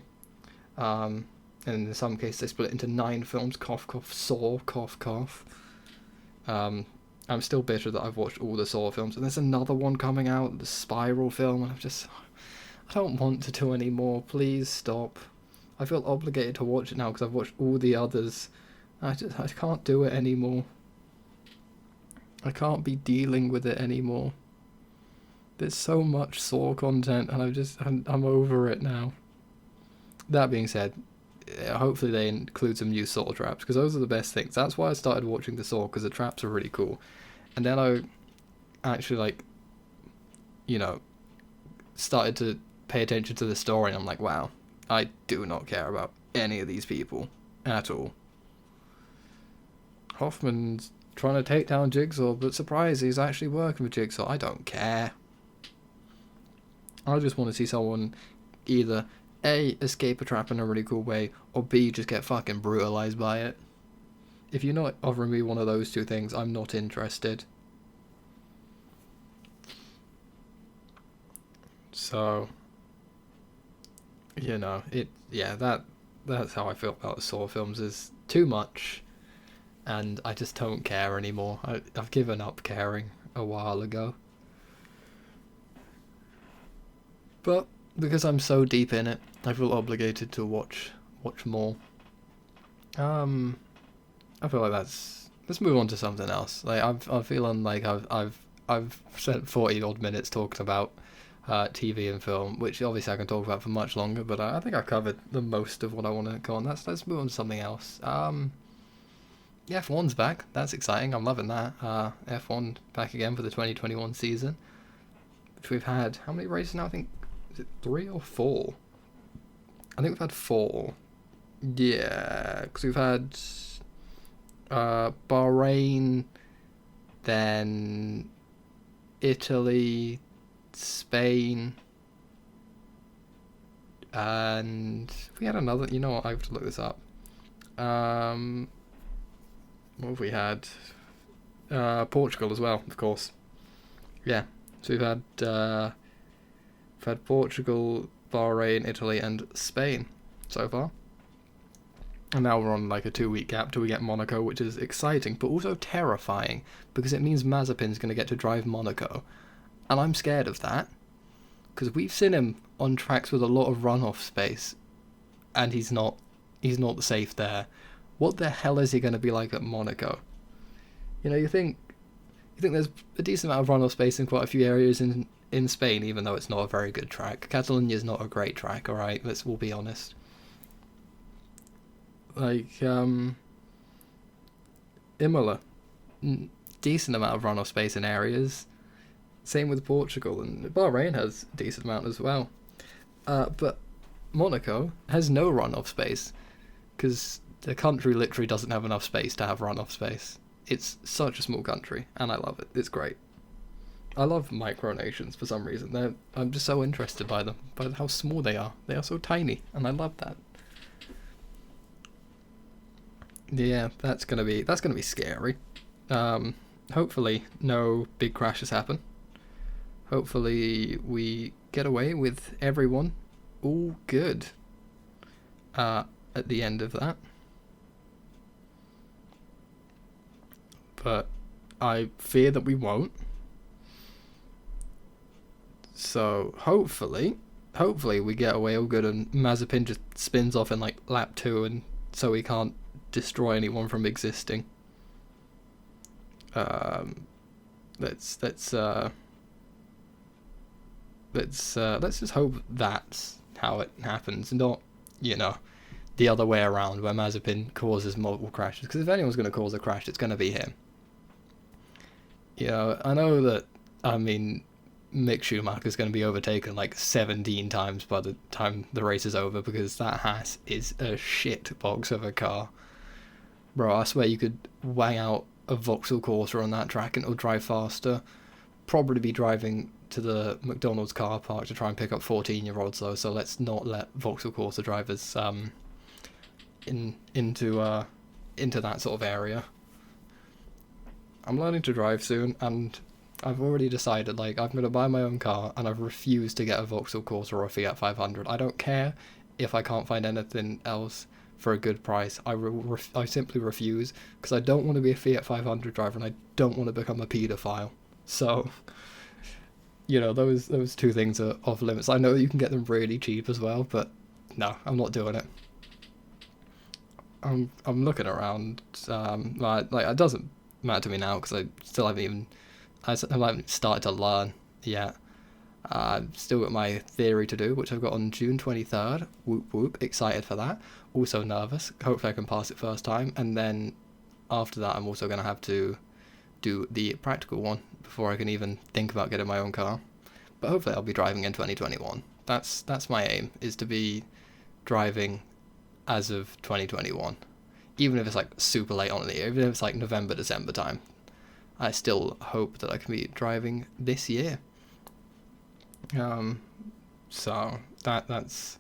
And in some cases they split it into 9 films. Cough, cough, saw, cough, cough. I'm still bitter that I've watched all the Saw films, and there's another one coming out, the Spiral film, and I don't want to do anymore. Please stop. I feel obligated to watch it now because I've watched all the others. I can't do it anymore. I can't be dealing with it anymore. There's so much Saw content, and I'm over it now. That being said, hopefully they include some new Saw traps, because those are the best things. That's why I started watching the Saw, because the traps are really cool. And then I actually, like, you know, started to pay attention to the story, and I'm like, wow, I do not care about any of these people at all. Hoffman's trying to take down Jigsaw, but surprise, he's actually working with Jigsaw. I don't care. I just want to see someone either A, escape a trap in a really cool way, or B, just get fucking brutalized by it. If you're not offering me one of those two things, I'm not interested. So, you know, that's how I feel about the Saw films, is too much, and I just don't care anymore. I've given up caring a while ago. But because I'm so deep in it, I feel obligated to watch more. I feel like let's move on to something else. Like I'm feeling like I've spent 40 odd minutes talking about TV and film, which obviously I can talk about for much longer, but I think I've covered the most of what I want to go on. Let's move on to something else. Yeah, F1's back. That's exciting. I'm loving that. F1 back again for the 2021 season, which we've had how many races now? I think, is it 3 or 4? I think we've had 4. Yeah, because we've had Bahrain, then Italy, Spain, and we had another. You know what? I have to look this up. What have we had? Portugal as well, of course. Yeah, so we've had Portugal, Bahrain, Italy, and Spain so far. And now we're on like a 2-week gap till we get Monaco, which is exciting, but also terrifying, because it means Mazepin's going to get to drive Monaco. And I'm scared of that, because we've seen him on tracks with a lot of runoff space, and he's not safe there. What the hell is he going to be like at Monaco? You know, you think there's a decent amount of runoff space in quite a few areas in Spain, even though it's not a very good track. Catalonia's not a great track, alright, we'll be honest. Like, Imola, decent amount of runoff space in areas. Same with Portugal, and Bahrain has a decent amount as well. But Monaco has no runoff space, because the country literally doesn't have enough space to have runoff space. It's such a small country, and I love it. It's great. I love micronations for some reason. I'm just so interested by them, by how small they are. They are so tiny, and I love that. Yeah, that's gonna be scary. Hopefully no big crashes happen. Hopefully we get away with everyone all good at the end of that. But I fear that we won't. So hopefully we get away all good, and Mazepin just spins off in like lap 2, and so he can't destroy anyone from existing. Let's just hope that's how it happens, not, you know, the other way around, where Mazepin causes multiple crashes. Because if anyone's going to cause a crash, it's going to be him. You know, I know that, I mean, Mick Schumacher's going to be overtaken like 17 times by the time the race is over, because that Haas is a shit box of a car. Bro, I swear you could wang out a Vauxhall Corsa on that track and it'll drive faster. Probably be driving to the McDonald's car park to try and pick up 14-year-olds though, so let's not let Vauxhall Corsa drivers into that sort of area. I'm learning to drive soon, and I've already decided, like, I'm going to buy my own car, and I've refused to get a Vauxhall Corsa or a Fiat 500. I don't care if I can't find anything else for a good price, I simply refuse, because I don't want to be a Fiat 500 driver and I don't want to become a paedophile. So, you know, those two things are off limits. I know that you can get them really cheap as well, but no, I'm not doing it. I'm looking around. Like it doesn't matter to me now because I haven't started to learn yet. I've still got my theory to do, which I've got on June 23rd. Whoop whoop, excited for that. Also nervous. Hopefully I can pass it first time, and then after that I'm also going to have to do the practical one before I can even think about getting my own car. But hopefully I'll be driving in 2021. That's my aim, is to be driving as of 2021. Even if it's like super late on in the year, even if it's like November, December time, I still hope that I can be driving this year. So that's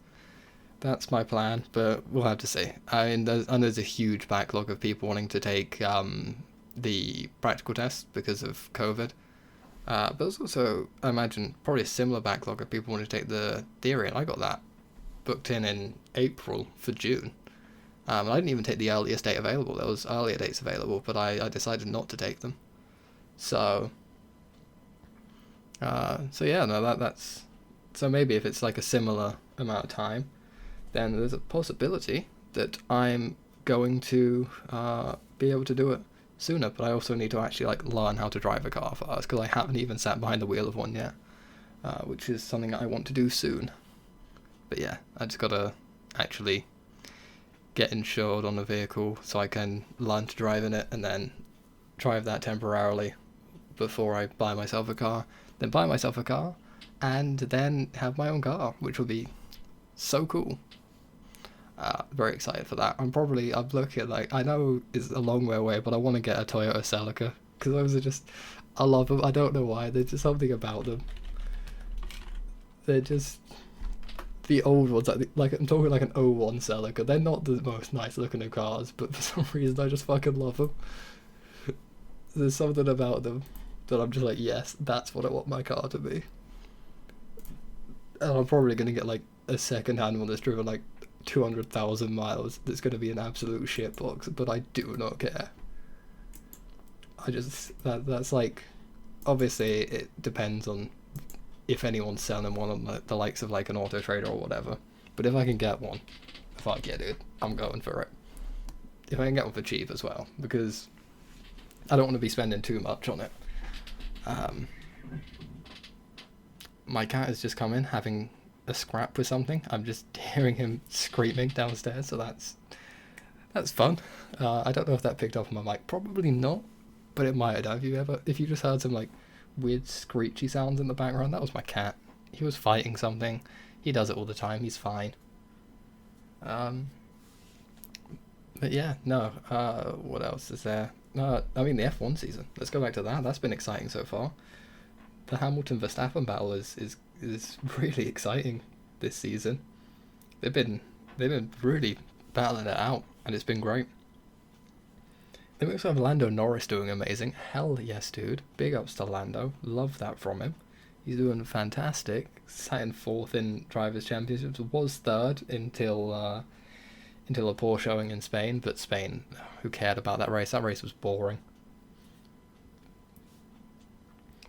my plan, but we'll have to see. I mean, there's a huge backlog of people wanting to take the practical test because of COVID. But there's also, I imagine, probably a similar backlog of people wanting to take the theory, and I got that booked in April for June. I didn't even take the earliest date available. There was earlier dates available, but I decided not to take them. So yeah, no, that's so maybe if it's like a similar amount of time, then there's a possibility that I'm going to be able to do it sooner. But I also need to actually like learn how to drive a car first, because I haven't even sat behind the wheel of one yet, which is something I want to do soon. But yeah, I just gotta actually get insured on a vehicle so I can learn to drive in it, and then drive that temporarily before I buy myself a car, then buy myself a car, and then have my own car, which will be so cool. Very excited for that. I'm looking at, like, I know it's a long way away, but I want to get a Toyota Celica, because those are just, I love them. I don't know why, there's just something about them. They're just the old ones, like I'm talking like an '01 Celica. They're not the most nice looking of cars, but for some reason I just fucking love them. There's something about them that I'm just like, yes, that's what I want my car to be. And I'm probably going to get like a second hand one that's driven like 200,000 miles that's going to be an absolute shitbox, but I do not care. That's like, obviously it depends on if anyone's selling one on the likes of like an Auto Trader or whatever. But if I can get one, fuck yeah, dude, I'm going for it. If I can get one for cheap as well, because I don't want to be spending too much on it. My cat has just come in having a scrap with something. I'm just hearing him screaming downstairs, so that's fun. I don't know if that picked up on my mic. Probably not, but it might have done. If you just heard some like weird screechy sounds in the background, that was my cat. He was fighting something. He does it all the time. He's fine. But yeah, no. What else is there? I mean, the F1 season. Let's go back to that. That's been exciting so far. The Hamilton-Verstappen battle is really exciting this season. They've been really battling it out, and it's been great. Then we also have Lando Norris doing amazing. Hell yes, dude. Big ups to Lando. Love that from him. He's doing fantastic. Sat in 4th in Drivers' Championships. Was 3rd until a poor showing in Spain. But Spain, who cared about that race? That race was boring.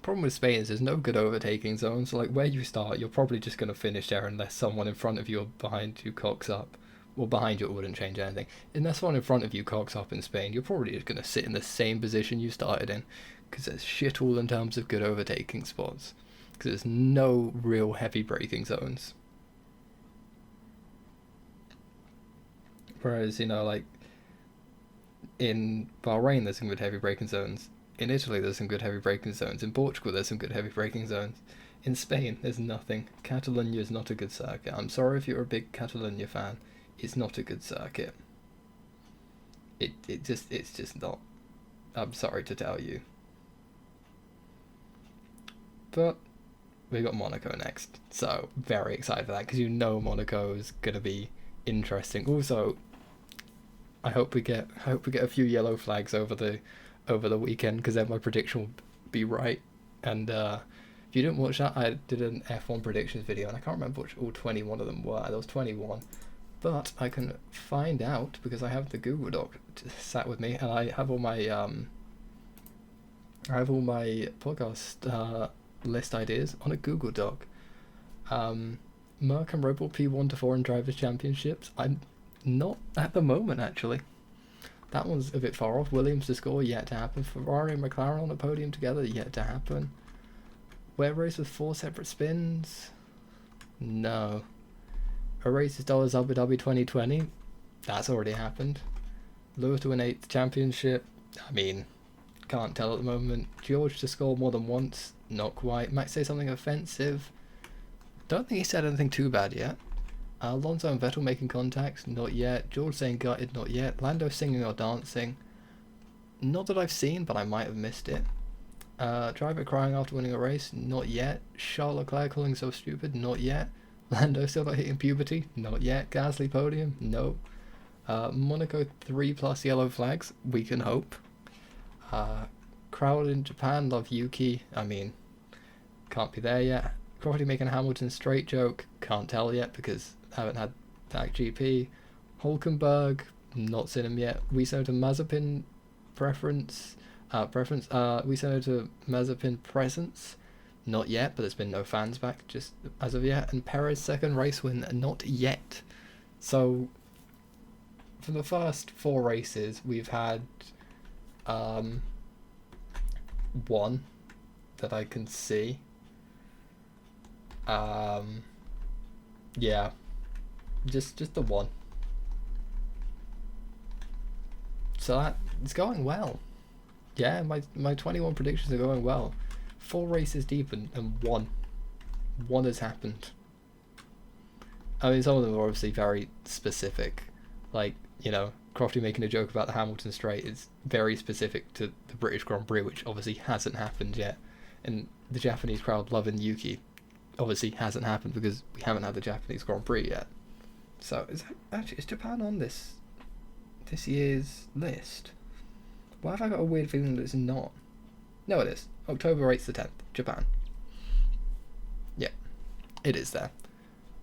Problem with Spain is there's no good overtaking zones. So like where you start, you're probably just going to finish there unless someone in front of you or behind you cocks up. Well, behind you it wouldn't change anything. Unless someone in front of you cocks up in Spain, you're probably just going to sit in the same position you started in, because there's shit all in terms of good overtaking spots, because there's no real heavy braking zones. Whereas, you know, like in Bahrain there's some good heavy braking zones. In Italy there's some good heavy braking zones. In Portugal there's some good heavy braking zones. In Spain there's nothing. Catalonia is not a good circuit. I'm sorry if you're a big Catalonia fan. It's not a good circuit. It's just not. I'm sorry to tell you. But we got Monaco next, so very excited for that, because you know Monaco is gonna be interesting. Also, I hope we get a few yellow flags over the weekend, because then my prediction will be right. And if you didn't watch that, I did an F1 predictions video, and I can't remember which all 21 of them were. There was 21. but I can find out because I have the Google Doc sat with me, and I have all my podcast list ideas on a Google Doc. Merc and Red Bull P1 to 4 in Drivers' Championships. I'm not at the moment, actually. That one's a bit far off. Williams to score, yet to happen. Ferrari and McLaren on a podium together, yet to happen. Where race with 4 separate spins? No. A race is dollars Abu Dhabi 2020. That's already happened. Lewis to win 8th championship. I mean, can't tell at the moment. George to score more than once. Not quite. Might say something offensive. Don't think he said anything too bad yet. Alonso and Vettel making contact. Not yet. George saying gutted. Not yet. Lando singing or dancing. Not that I've seen, but I might have missed it. Driver crying after winning a race. Not yet. Charles Leclerc calling so stupid. Not yet. Lando still not hitting puberty. Not yet. Gasly podium. No. Monaco 3+ yellow flags. We can hope. Crowd in Japan love Yuki. I mean, can't be there yet. Probably making a Hamilton straight joke. Can't tell yet because I haven't had that GP. Hulkenberg. Not seen him yet. We sent to Mazepin preference. We sent to Mazepin presence. Not yet, but there's been no fans back just as of yet. And Perez second race win. Not yet. So for the first 4 races, we've had one that I can see. Yeah, just the one. So that it's going well. Yeah, my 21 predictions are going well. 4 races deep and one has happened. I mean, some of them are obviously very specific, like, you know, Crofty making a joke about the Hamilton straight is very specific to the British Grand Prix, which obviously hasn't happened yet, and the Japanese crowd loving Yuki obviously hasn't happened because we haven't had the Japanese Grand Prix yet. So is Japan on this year's list? Why have I got a weird feeling that it's not? No, it is. October 8th to 10th, Japan. Yeah, it is there.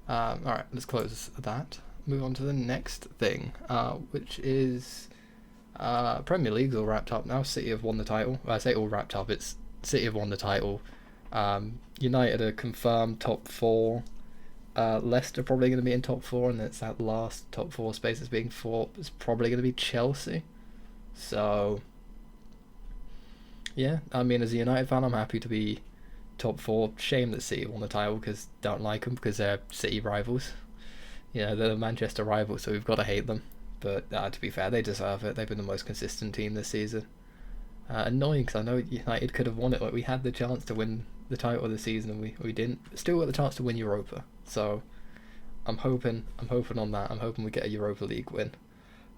Alright, let's close that. Move on to the next thing, which is Premier League's all wrapped up now. City have won the title. Well, I say all wrapped up, it's City have won the title. United are confirmed top 4. Leicester probably going to be in top 4, and it's that last top 4 space that's being fought. It's probably going to be Chelsea. So, yeah, I mean, as a United fan, I'm happy to be top 4. Shame that City won the title because don't like them because they're City rivals. You know, they're the Manchester rivals, so we've got to hate them. But to be fair, they deserve it. They've been the most consistent team this season. Annoying because I know United could have won it. Like, we had the chance to win the title this season and we didn't. Still got the chance to win Europa. So I'm hoping on that. I'm hoping we get a Europa League win.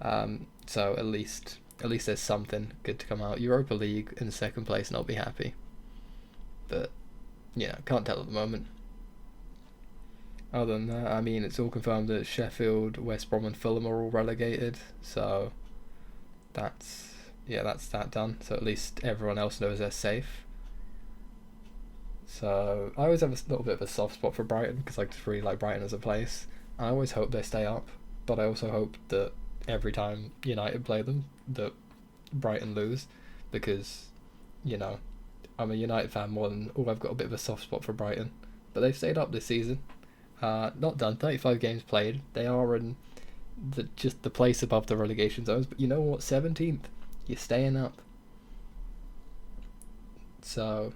So at least there's something good to come out. Europa League in second place and I'll be happy. But yeah, can't tell at the moment. Other than that, I mean, it's all confirmed that Sheffield, West Brom and Fulham are all relegated. So that's that done. So at least everyone else knows they're safe. So I always have a little bit of a soft spot for Brighton because I just really like Brighton as a place. I always hope they stay up, but I also hope that every time United play them, that Brighton lose, because, you know, I'm a United fan more than I've got a bit of a soft spot for Brighton. But they've stayed up this season. Not done. 35 games played. They are in just the place above the relegation zones. But you know what? 17th. You're staying up. So,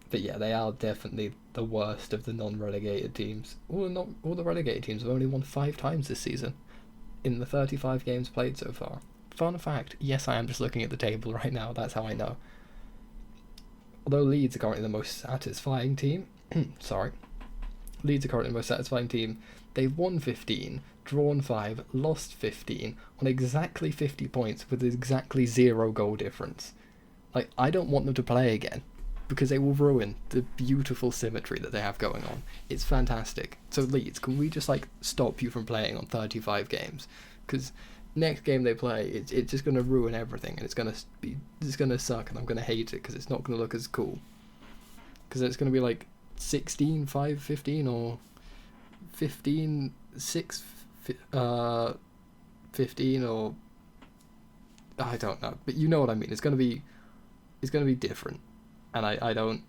but yeah, they are definitely the worst of the non-relegated teams. All the relegated teams have only won 5 times this season in the 35 games played so far. Fun fact, yes, I am just looking at the table right now, that's how I know. Although Leeds are currently the most satisfying team, they've won 15, drawn 5, lost 15, on exactly 50 points with exactly 0 goal difference. Like, I don't want them to play again, because they will ruin the beautiful symmetry that they have going on. It's fantastic. So Leeds, can we just stop you from playing on 35 games? Because next game they play, it's just going to ruin everything, and it's going to suck, and I'm going to hate it because it's not going to look as cool. Because it's going to be 16-5-15 or 15-6 15 or I don't know, but you know what I mean. It's gonna be different, and I don't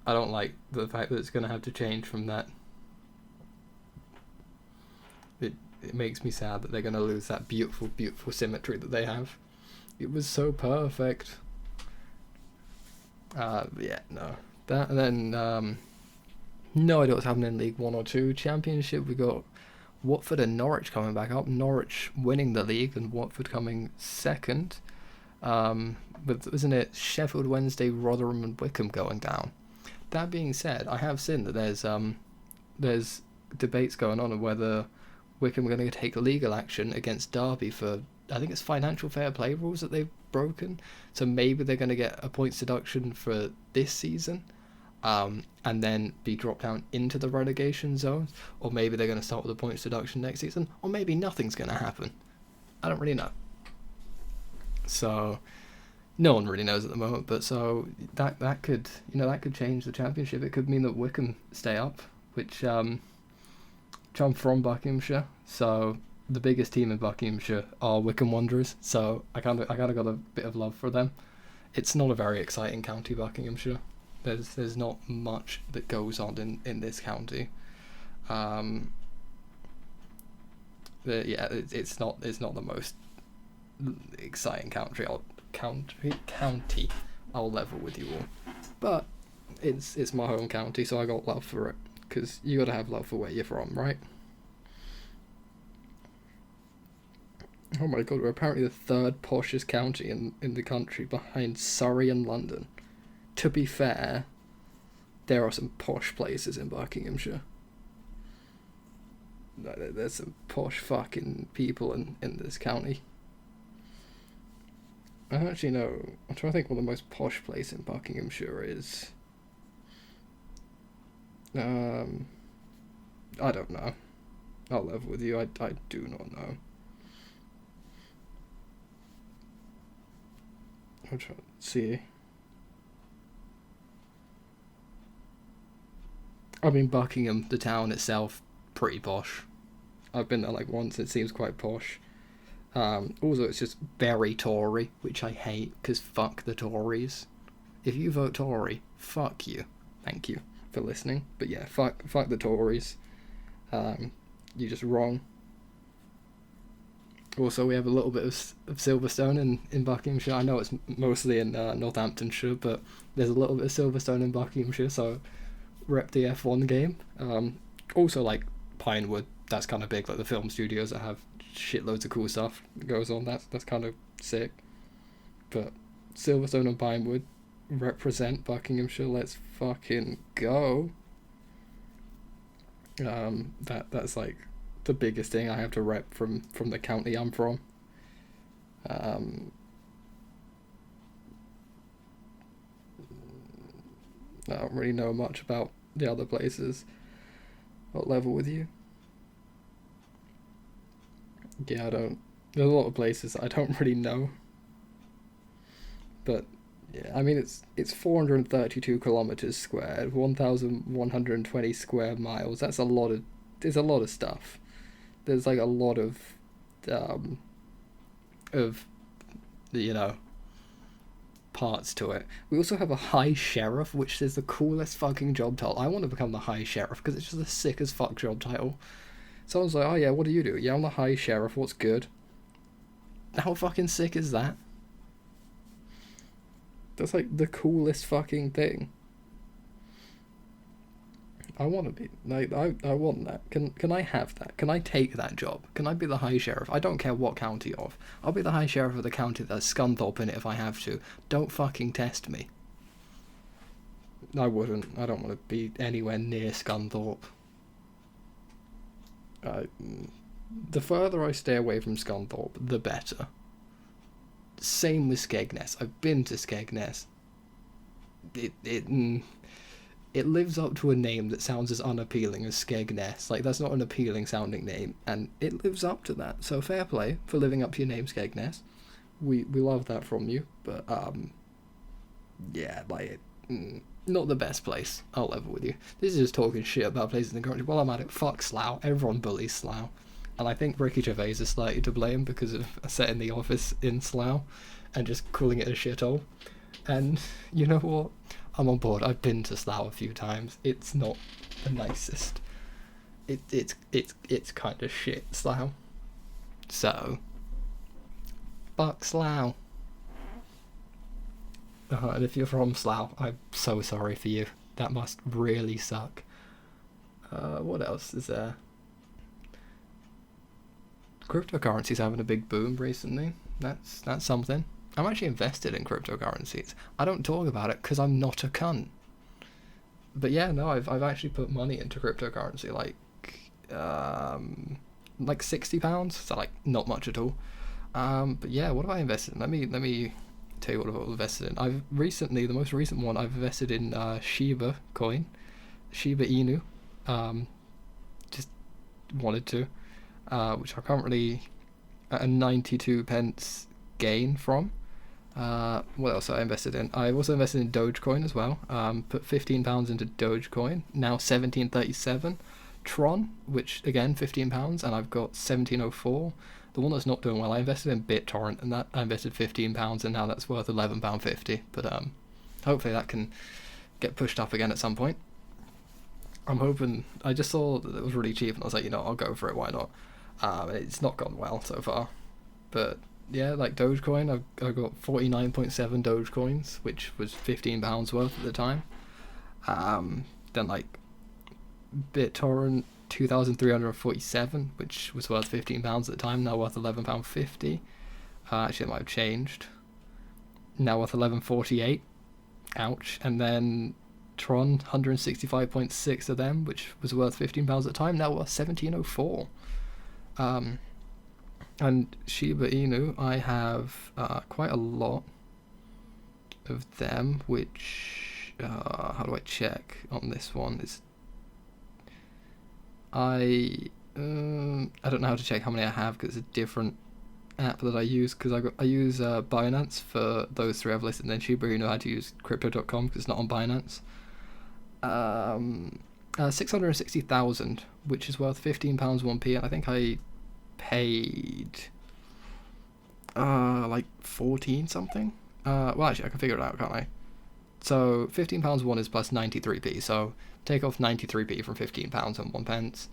like the fact that it's gonna have to change from that. It makes me sad that they're gonna lose that beautiful symmetry that they have. It was so perfect. Yeah, no. That, and then no idea what's happening in League 1 or 2. Championship, we got Watford and Norwich coming back up. Norwich winning the league and Watford coming second. But isn't it Sheffield Wednesday, Rotherham and Wickham going down? That being said, I have seen that there's debates going on of whether Wickham are going to take legal action against Derby for, I think it's financial fair play rules that they've broken. So maybe they're going to get a points deduction for this season, and then be dropped down into the relegation zone, or maybe they're going to start with a points deduction next season, or maybe nothing's going to happen. I don't really know. So no one really knows at the moment, but so that could, that could change the championship. It could mean that Wickham stay up, which I'm from Buckinghamshire, so the biggest team in Buckinghamshire are Wycombe Wanderers, so I kind of got a bit of love for them. It's not a very exciting county, Buckinghamshire. There's not much that goes on in this county. It's not the most exciting county. I'll level with you all, but it's my home county, so I got love for it, because you gotta have love for where you're from, right? Oh my god, we're apparently the third poshest county in the country, behind Surrey and London. To be fair, there are some posh places in Buckinghamshire. There's some posh fucking people in this county. I don't actually know. I'm trying to think what the most posh place in Buckinghamshire is. I don't know. I'll level with you. I do not know. I'm trying to see. I mean, Buckingham, the town itself, pretty posh. I've been there like once. It seems quite posh. Also, it's just very Tory, which I hate, because fuck the Tories. If you vote Tory, fuck you. Thank you for listening. But yeah, fuck the Tories. You're just wrong. Also, we have a little bit of Silverstone in Buckinghamshire. I know it's mostly in Northamptonshire, but there's a little bit of Silverstone in Buckinghamshire, so rep the F1 game. Also, like, Pinewood, that's kind of big, like the film studios that have shitloads of cool stuff that goes on. That's kind of sick. But Silverstone and Pinewood represent Buckinghamshire. Let's fucking go. That's like the biggest thing I have to rep from the county I'm from. I don't really know much about the other places. What level with you? Yeah, I don't. There's a lot of places I don't really know. But yeah, I mean it's 432 kilometers squared, 1,120 square miles. That's a lot of. There's a lot of stuff. There's like a lot of parts to it. We also have a high sheriff, which is the coolest fucking job title. I want to become the high sheriff because it's just a sick as fuck job title. Someone's like, oh yeah, what do you do? Yeah, I'm the high sheriff. What's good? How fucking sick is that? That's like the coolest fucking thing. I want to be like I want that. Can I have that? Can I take that job? Can I be the high sheriff? I don't care what county of. I'll be the high sheriff of the county that has Scunthorpe in it if I have to. Don't fucking test me. I wouldn't. I don't want to be anywhere near Scunthorpe. The further I stay away from Scunthorpe, the better. Same with Skegness. I've been to Skegness. It lives up to a name that sounds as unappealing as Skegness. Like, that's not an appealing sounding name, and it lives up to that. So fair play for living up to your name, Skegness. We love that from you, but yeah, like not the best place, I'll level with you. This is just talking shit about places in the country. While I'm at it, fuck Slough. Everyone bullies Slough. And I think Ricky Gervais is slightly to blame because of setting the office in Slough and just calling it a shithole. And you know what? I'm on board. I've been to Slough a few times. It's not the nicest. It's kind of shit, Slough. So, fuck Slough. And if you're from Slough, I'm so sorry for you. That must really suck. What else is there? Cryptocurrency's having a big boom recently. That's something. I'm actually invested in cryptocurrencies. I don't talk about it because I'm not a cunt. But yeah, no, I've actually put money into cryptocurrency, like £60, so like not much at all. But yeah, what have I invested in? Let me tell you what I've invested in. The most recent one I've invested in Shiba coin, Shiba Inu. Just wanted to, which I'm currently at a 92 pence gain from. What else have I invested in? I've also invested in Dogecoin as well. Put £15 into Dogecoin, now 17.37. Tron, which again £15, and I've got 17.04. The one that's not doing well, I invested in BitTorrent, and that I invested £15, and now that's worth £11.50. But hopefully that can get pushed up again at some point. I'm hoping. I just saw that it was really cheap, and I was like, I'll go for it. Why not? It's not gone well so far, but yeah, like Dogecoin, I got 49.7 Dogecoins, which was £15 worth at the time. Then like BitTorrent, 2,347, which was worth £15 at the time, now worth £11.50. Actually, it might have changed. Now worth £11.48. Ouch. And then Tron, 165.6 of them, which was worth £15 at the time, now worth £17.04. And Shiba Inu, I have quite a lot of them, which how do I check on this one? I don't know how to check how many I have because it's a different app that I use, because I use Binance for those three I've listed, and then Shiba Inu I had to use crypto.com because it's not on Binance. 660,000, which is worth £15 1p, and I think I paid like 14 something. Well, actually I can figure it out, can't I? So £15 one is plus 93p, so take off 93p from £15 and 1 pence,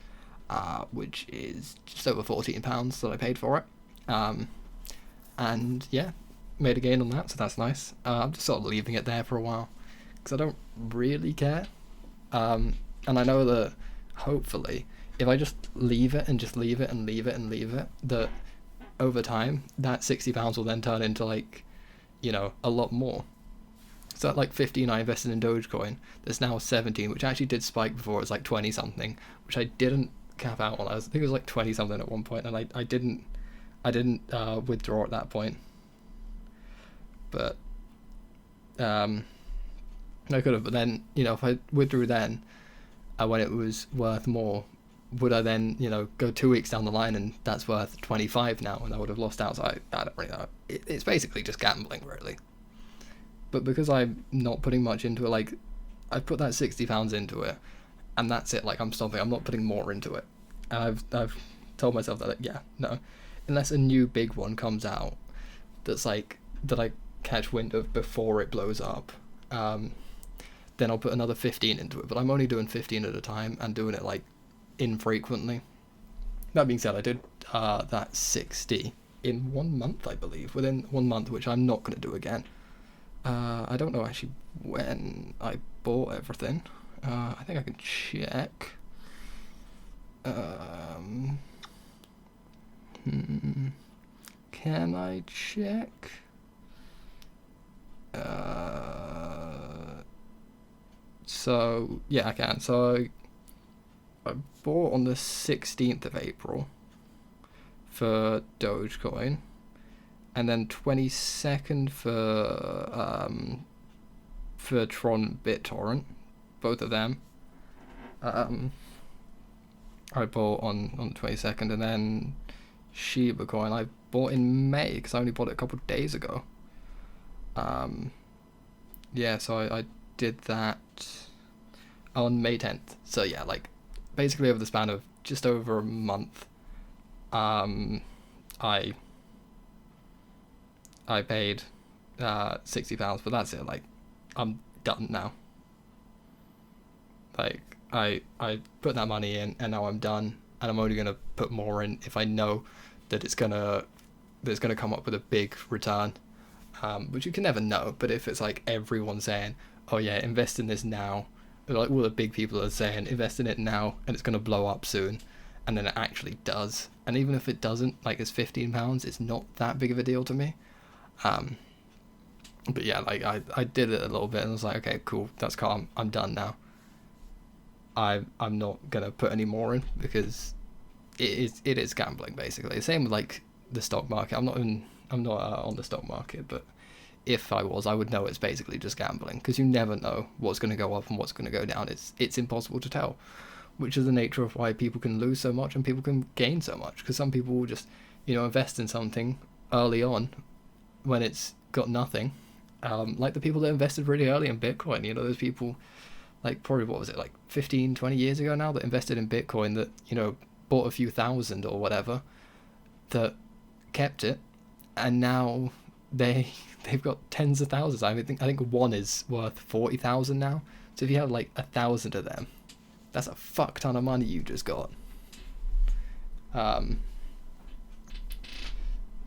which is just over £14 that I paid for it. And yeah, made a gain on that, so that's nice. I'm just sort of leaving it there for a while because I don't really care. And I know that hopefully if I just leave it and just leave it and leave it and leave it, that over time that £60 will then turn into like, a lot more. So at like 15 I invested in Dogecoin. There's now 17, which actually did spike before. It was like 20 something, which I didn't cap out on. I think it was like 20 something at one point, and I didn't withdraw at that point. But I could have. But then if I withdrew then, when it was worth more, would I then go 2 weeks down the line and that's worth 25 now, and I would have lost out? So I don't really know. It's basically just gambling, really. But because I'm not putting much into it, like I've put that £60 into it, and that's it. Like I'm stopping. I'm not putting more into it. And I've told myself that no, unless a new big one comes out, that's like that I catch wind of before it blows up, then I'll put another 15 into it. But I'm only doing 15 at a time and doing it like infrequently. That being said, I did that 60 in 1 month, I believe, within 1 month, which I'm not going to do again. I don't know actually when I bought everything. I think I can check. Can I check? So yeah, I can. So I bought on the 16th of April for Dogecoin, and then 22nd for Tron BitTorrent, both of them. I bought on the 22nd, and then Shiba Coin I bought in May because I only bought it a couple of days ago. Yeah, so I did that on May 10th. So yeah, like basically over the span of just over a month, I paid £60, but that's it. Like, I'm done now. Like, I put that money in, and now I'm done, and I'm only gonna put more in if I know that it's gonna come up with a big return, which you can never know. But if it's like everyone saying, "Oh yeah, invest in this now," like all the big people are saying, "Invest in it now, and it's gonna blow up soon," and then it actually does. And even if it doesn't, like it's £15, it's not that big of a deal to me. But yeah, like I did it a little bit and I was like, okay, cool, that's calm. I'm done now. I'm not gonna put any more in because it is gambling basically. Same with like the stock market. I'm not on the stock market, but if I was, I would know it's basically just gambling because you never know what's going to go up and what's going to go down. It's impossible to tell, which is the nature of why people can lose so much and people can gain so much, because some people will just invest in something early on when it's got nothing, like the people that invested really early in Bitcoin. Those people, like probably what was it, like 15-20 years ago now, that invested in Bitcoin, that bought a few thousand or whatever, that kept it, and now they've got tens of thousands. I think one is worth 40,000 now. So if you have like 1,000 of them, that's a fuck ton of money you just got.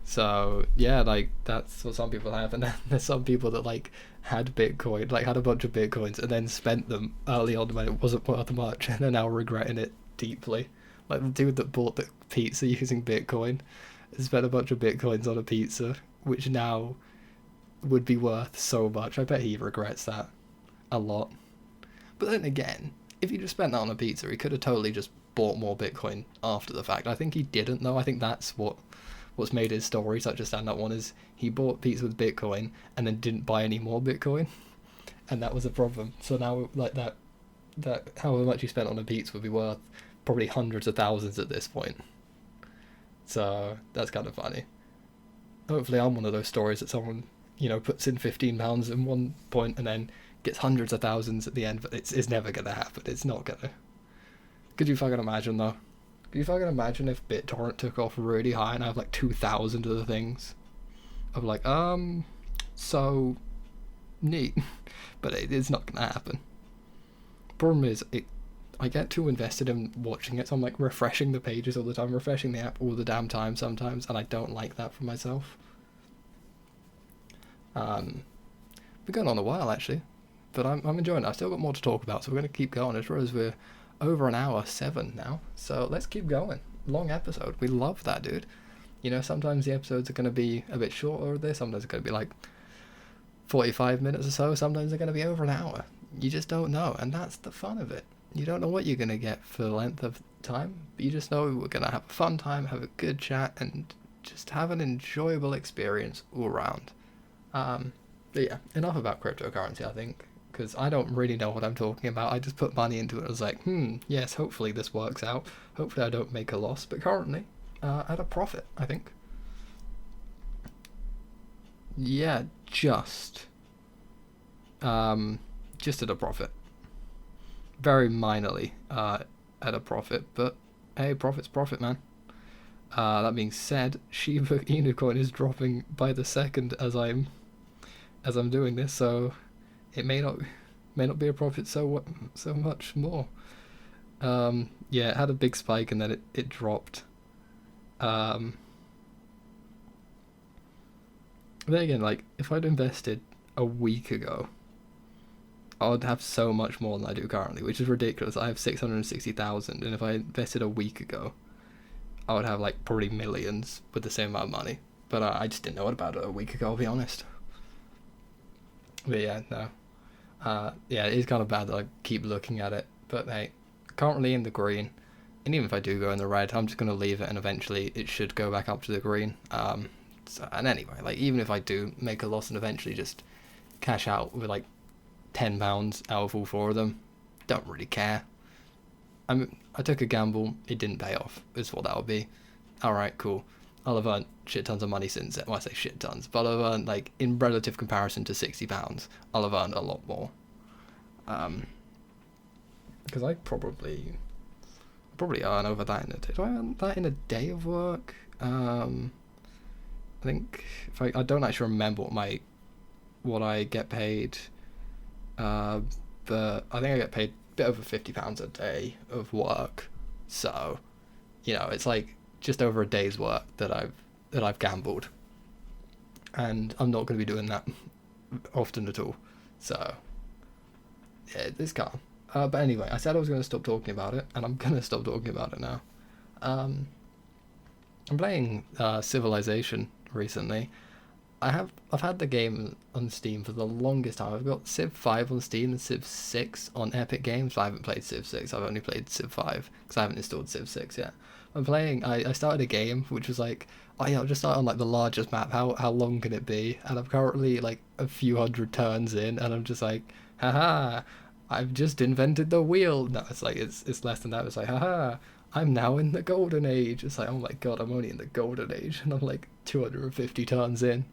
So yeah, like that's what some people have, and then there's some people that like had Bitcoin, like had a bunch of Bitcoins, and then spent them early on when it wasn't worth much, and are now regretting it deeply. Like the dude that bought the pizza using Bitcoin spent a bunch of Bitcoins on a pizza, which now would be worth so much. I bet he regrets that a lot. But then again, if he just spent that on a pizza, he could have totally just bought more Bitcoin after the fact. I think he didn't, though. I think that's what's made his story such a stand-up one, is he bought pizza with Bitcoin and then didn't buy any more Bitcoin, and that was a problem. So now, like that however much he spent on a pizza would be worth probably hundreds of thousands at this point. So that's kind of funny. Hopefully I'm one of those stories that someone puts in £15 in one point and then gets hundreds of thousands at the end, but it's never gonna happen. It's not gonna. Could you fucking imagine though? Could you fucking imagine if BitTorrent took off really high and I have like 2,000 of the things? I'm like, so neat, but it's not gonna happen. Problem is, I get too invested in watching it, so I'm like refreshing the pages all the time, refreshing the app all the damn time sometimes, and I don't like that for myself. Been going on a while actually, but I'm enjoying it. I've still got more to talk about, so we're going to keep going. I suppose we're over an hour 7 now, so let's keep going. Long episode. We love that, dude. Sometimes the episodes are going to be a bit shorter of this, sometimes it's going to be like 45 minutes or so, sometimes they're going to be over an hour. You just don't know, and that's the fun of it. You don't know what you're going to get for the length of time, but you just know we're going to have a fun time, have a good chat, and just have an enjoyable experience all around. But yeah, enough about cryptocurrency, I think, because I don't really know what I'm talking about. I just put money into it. I was like, yes, hopefully this works out. Hopefully I don't make a loss. But currently, at a profit, I think. Yeah, just at a profit. Very minorly at a profit, but hey, profit's profit, man. That being said, Shiba Inu coin is dropping by the second as I'm doing this, so it may not be a profit so much more. Yeah, it had a big spike and then it dropped. Then again, like if I'd invested a week ago, I would have so much more than I do currently, which is ridiculous. I have 660,000, and if I invested a week ago, I would have like probably millions with the same amount of money. But I just didn't know about it a week ago, I'll be honest. But yeah, no. Yeah, it is kind of bad that I keep looking at it. But hey, currently in the green, and even if I do go in the red, I'm just going to leave it, and eventually it should go back up to the green. And anyway, like even if I do make a loss and eventually just cash out with like £10 out of all 4 of them, don't really care. I took a gamble, it didn't pay off, is what that would be. Alright, cool. I'll have earned shit tons of money since then. Well, I say shit tons, but I've earned, like, in relative comparison to £60, I'll have earned a lot more. Because I probably earn over that in a day. Do I earn that in a day of work? I think if I don't actually remember what I get paid, but I think I get paid a bit over £50 a day of work. So, it's like just over a day's work that I've gambled, and I'm not going to be doing that often at all. So, yeah, it's calm. But anyway, I said I was going to stop talking about it, and I'm going to stop talking about it now. I'm playing Civilization recently. I've had the game on Steam for the longest time. I've got Civ 5 on Steam and Civ 6 on Epic Games, but I haven't played Civ 6. I've only played Civ 5 because I haven't installed Civ 6 yet. I started a game which was like, oh yeah, I'll just start on like the largest map. How long can it be? And I'm currently like a few hundred turns in, and I'm just like, haha, I've just invented the wheel. No, it's like it's less than that. It's like, haha, I'm now in the golden age. It's like, oh my god, I'm only in the golden age, and I'm like 250 turns in.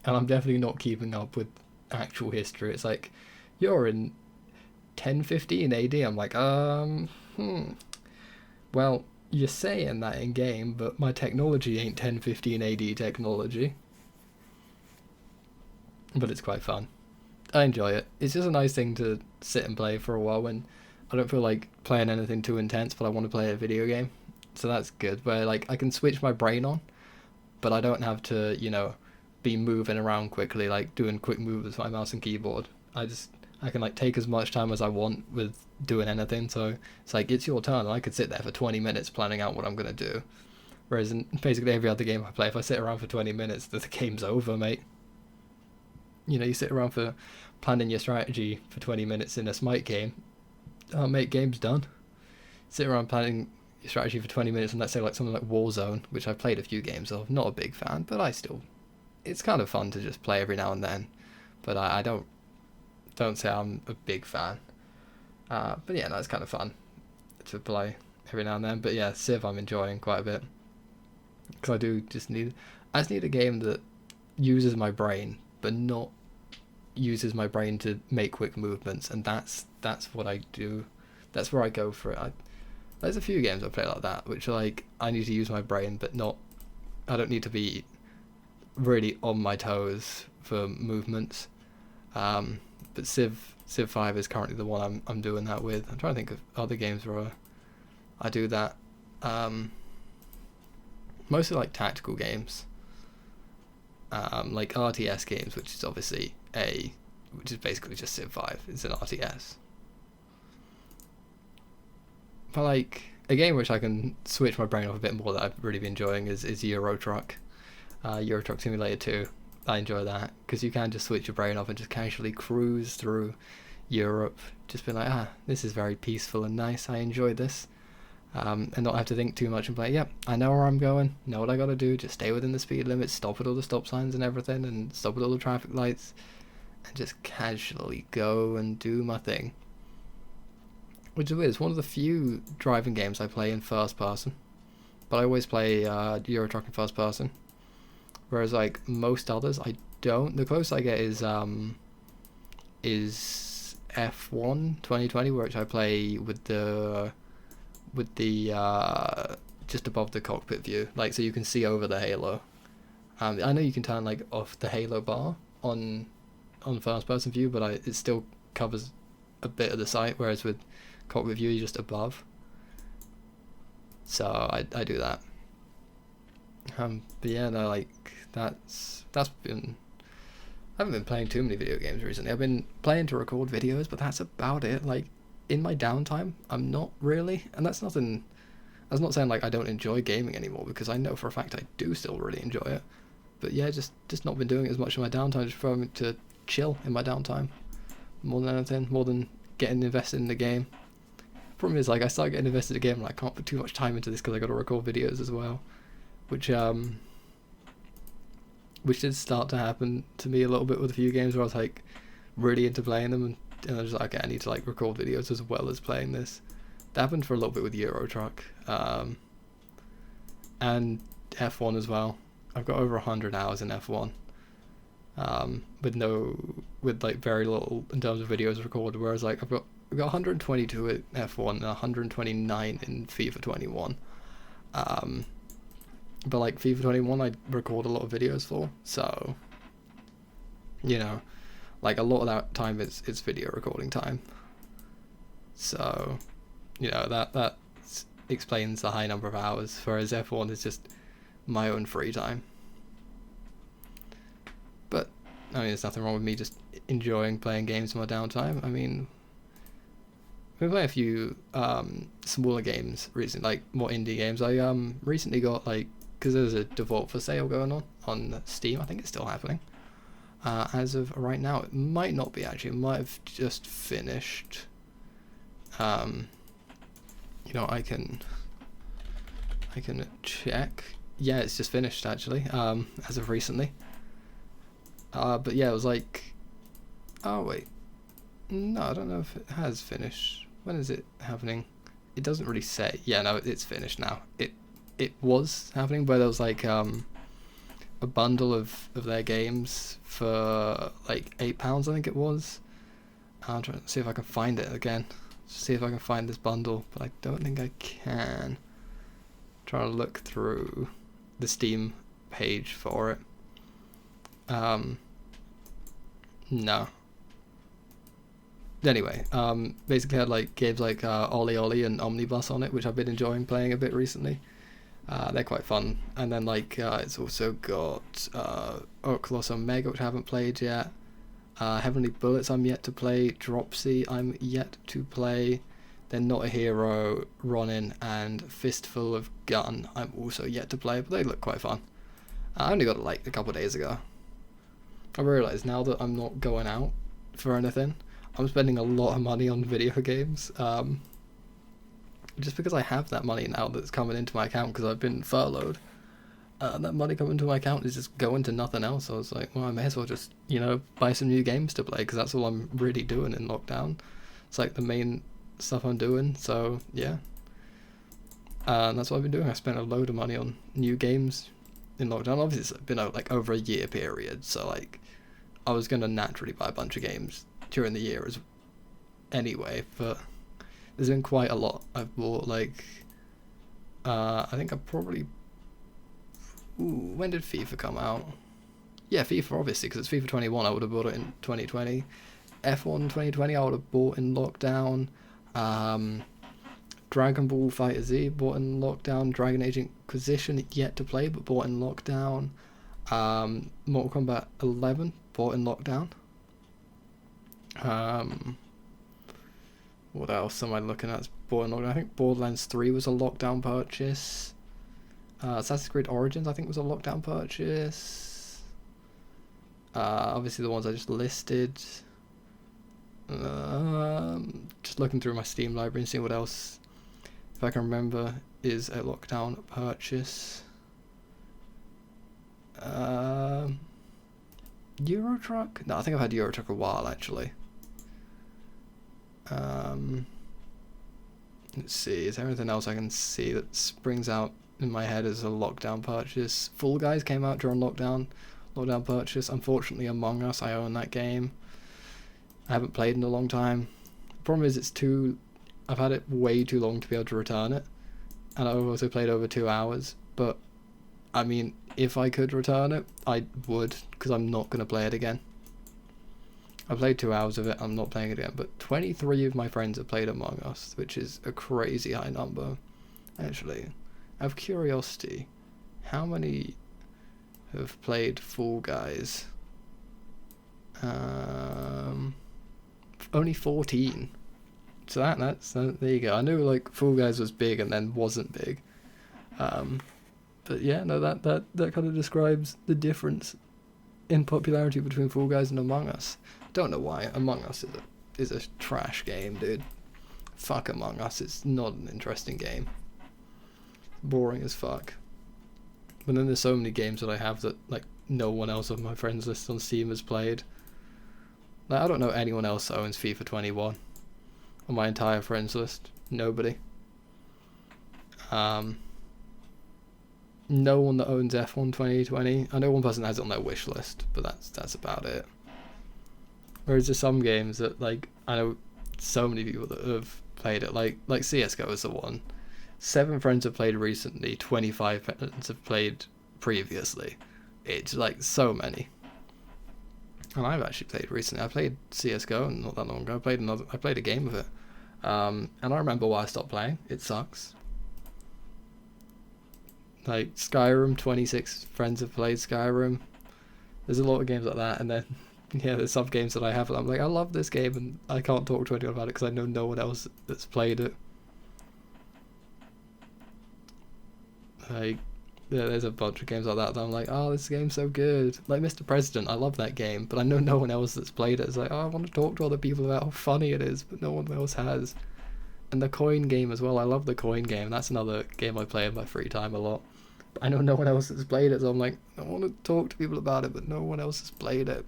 And I'm definitely not keeping up with actual history. It's like, you're in 1015 AD. I'm like, well, you're saying that in game, but my technology ain't 1015 AD technology. But it's quite fun. I enjoy it. It's just a nice thing to sit and play for a while when I don't feel like playing anything too intense, but I want to play a video game. So that's good. Where like I can switch my brain on, but I don't have to, be moving around quickly, like doing quick moves with my mouse and keyboard. I can like take as much time as I want with doing anything. So it's like, it's your turn, and I could sit there for 20 minutes planning out what I'm gonna do. Whereas in basically every other game I play, if I sit around for 20 minutes, the game's over, mate. You sit around for planning your strategy for 20 minutes in a Smite game, oh mate, game's done. Sit around planning your strategy for 20 minutes, and let's say like something like Warzone, which I've played a few games of, not a big fan, but it's kind of fun to just play every now and then. But I don't say I'm a big fan. But yeah, no, it's kind of fun to play every now and then. But yeah, Civ I'm enjoying quite a bit, because I just need a game that uses my brain, but not uses my brain to make quick movements, and that's what I do. That's where I go for it. There's a few games I play like that, which are like, I need to use my brain, but I don't need to be really on my toes for movements. But Civ 5 is currently the one I'm doing that with. I'm trying to think of other games where I do that. Mostly like tactical games, like RTS games, which is obviously which is basically just Civ 5. It's an RTS. But like a game which I can switch my brain off a bit more that I've really been enjoying is Euro Truck. Euro Truck Simulator 2. I enjoy that because you can just switch your brain off and just casually cruise through Europe, just be like, this is very peaceful and nice, I enjoy this, and not have to think too much and be like, yep, I know where I'm going, know what I gotta do, just stay within the speed limit, stop at all the stop signs and everything, and stop at all the traffic lights, and just casually go and do my thing. Which is weird, it's one of the few driving games I play in first person, but I always play Euro Truck in first person. Whereas like most others, I don't. The closest I get is F1 2020, which I play with the just above the cockpit view, like so you can see over the halo. I know you can turn like off the halo bar on first person view, but it still covers a bit of the sight. Whereas with cockpit view, you're just above. So I do that. But yeah, no, like that's been. I haven't been playing too many video games recently. I've been playing to record videos, but that's about it. Like in my downtime, I'm not really, and that's nothing. That's not saying like I don't enjoy gaming anymore, because I know for a fact I do still really enjoy it. But yeah, just not been doing it as much in my downtime. Just trying to chill in my downtime more than anything, more than getting invested in the game. Problem is, like, I start getting invested in the game and I can't put too much time into this because I got to record videos as well, which did start to happen to me a little bit with a few games where I was like really into playing them, and I was like, okay, I need to like record videos as well as playing this. That happened for a little bit with Euro Truck, and F1 as well. I've got over 100 hours in F1, with no with like very little in terms of videos recorded. Whereas like I've got 122 in F1 and 129 in FIFA 21. But like FIFA 21, I record a lot of videos for, so you know, like a lot of that time is video recording time. So, you know, that explains the high number of hours. Whereas F1 is just my own free time. But I mean, there's nothing wrong with me just enjoying playing games in my downtime. I mean, we play a few smaller games recently, like more indie games. I recently got like, because there's a default for sale going on Steam. I think it's still happening. As of right now, it might not be actually. It might have just finished. You know, I can check. Yeah, it's just finished actually. As of recently. But yeah, it was like. Oh wait, no, I don't know if it has finished. When is it happening? It doesn't really say. Yeah, no, it's finished now. It was happening, but there was like a bundle of their games for like £8, I think it was. I'm trying to see if I can find it again. See if I can find this bundle, but I don't think I can. Trying to look through the Steam page for it. No. Anyway, basically had like games like Ollie Ollie and Omnibus on it, which I've been enjoying playing a bit recently. They're quite fun. And then like it's also got Oculus Omega, which I haven't played yet. Heavenly Bullets I'm yet to play. Dropsy I'm yet to play. Then Not a Hero, Ronin, and Fistful of Gun I'm also yet to play, but they look quite fun. I only got it like a couple of days ago. I realised now that I'm not going out for anything, I'm spending a lot of money on video games. Just because I have that money now that's coming into my account because I've been furloughed. That money coming into my account is just going to nothing else. I was like, well, I may as well just, you know, buy some new games to play because that's all I'm really doing in lockdown. It's like the main stuff I'm doing, so yeah. That's what I've been doing. I spent a load of money on new games in lockdown. Obviously, it's been like over a year period, so like I was going to naturally buy a bunch of games during the year as anyway, but there's been quite a lot I've bought. Like I think I probably when did FIFA come out? Yeah, FIFA obviously, because it's FIFA 21. I would have bought it in 2020. F1 2020 I would have bought in lockdown. Dragon Ball FighterZ bought in lockdown. Dragon Age Inquisition yet to play but bought in lockdown. Mortal Kombat 11 bought in lockdown. What else am I looking at? Bought in lockdown. I think Borderlands 3 was a lockdown purchase. Assassin's Creed Origins I think was a lockdown purchase. Obviously the ones I just listed. Just looking through my Steam library and seeing what else, if I can remember, is a lockdown purchase. Euro Truck? No, I think I've had Euro Truck a while actually. Let's see, is there anything else I can see that springs out in my head as a lockdown purchase? Fall Guys came out during lockdown purchase. Unfortunately, Among Us, I own that game. I haven't played in a long time. The problem is I've had it way too long to be able to return it, and I've also played over 2 hours, but I mean, if I could return it, I would, because I'm not going to play it again. I played 2 hours of it, I'm not playing it again, but 23 of my friends have played Among Us, which is a crazy high number. Actually, out of curiosity, how many have played Fall Guys? Only 14. So that's there you go. I knew like Fall Guys was big and then wasn't big. But yeah, no, that kind of describes the difference in popularity between Fall Guys and Among Us. Don't know why. Among Us is a trash game, dude. Fuck Among Us. It's not an interesting game. Boring as fuck. But then there's so many games that I have that like no one else of my friends list on Steam has played. Like, I don't know anyone else that owns FIFA 21 on my entire friends list. Nobody. No one that owns F1 2020. I know one person has it on their wish list, but that's about it. Whereas there's some games that, like, I know so many people that have played it, like CS:GO is the one. 7 friends have played recently. 25 friends have played previously. It's like so many. And I've actually played recently. I played CS:GO not that long ago. I played a game of it. And I remember why I stopped playing. It sucks. Like Skyrim, 26 friends have played Skyrim. There's a lot of games like that, and then yeah, there's some games that I have, and I'm like, I love this game, and I can't talk to anyone about it because I know no one else that's played it. Like, yeah, there's a bunch of games like that I'm like, oh, this game's so good. Like Mr. President, I love that game, but I know no one else that's played it. It's like, oh, I want to talk to other people about how funny it is, but no one else has. And the coin game as well, I love the coin game. That's another game I play in my free time a lot. But I know no one else has played it, so I'm like, I want to talk to people about it, but no one else has played it.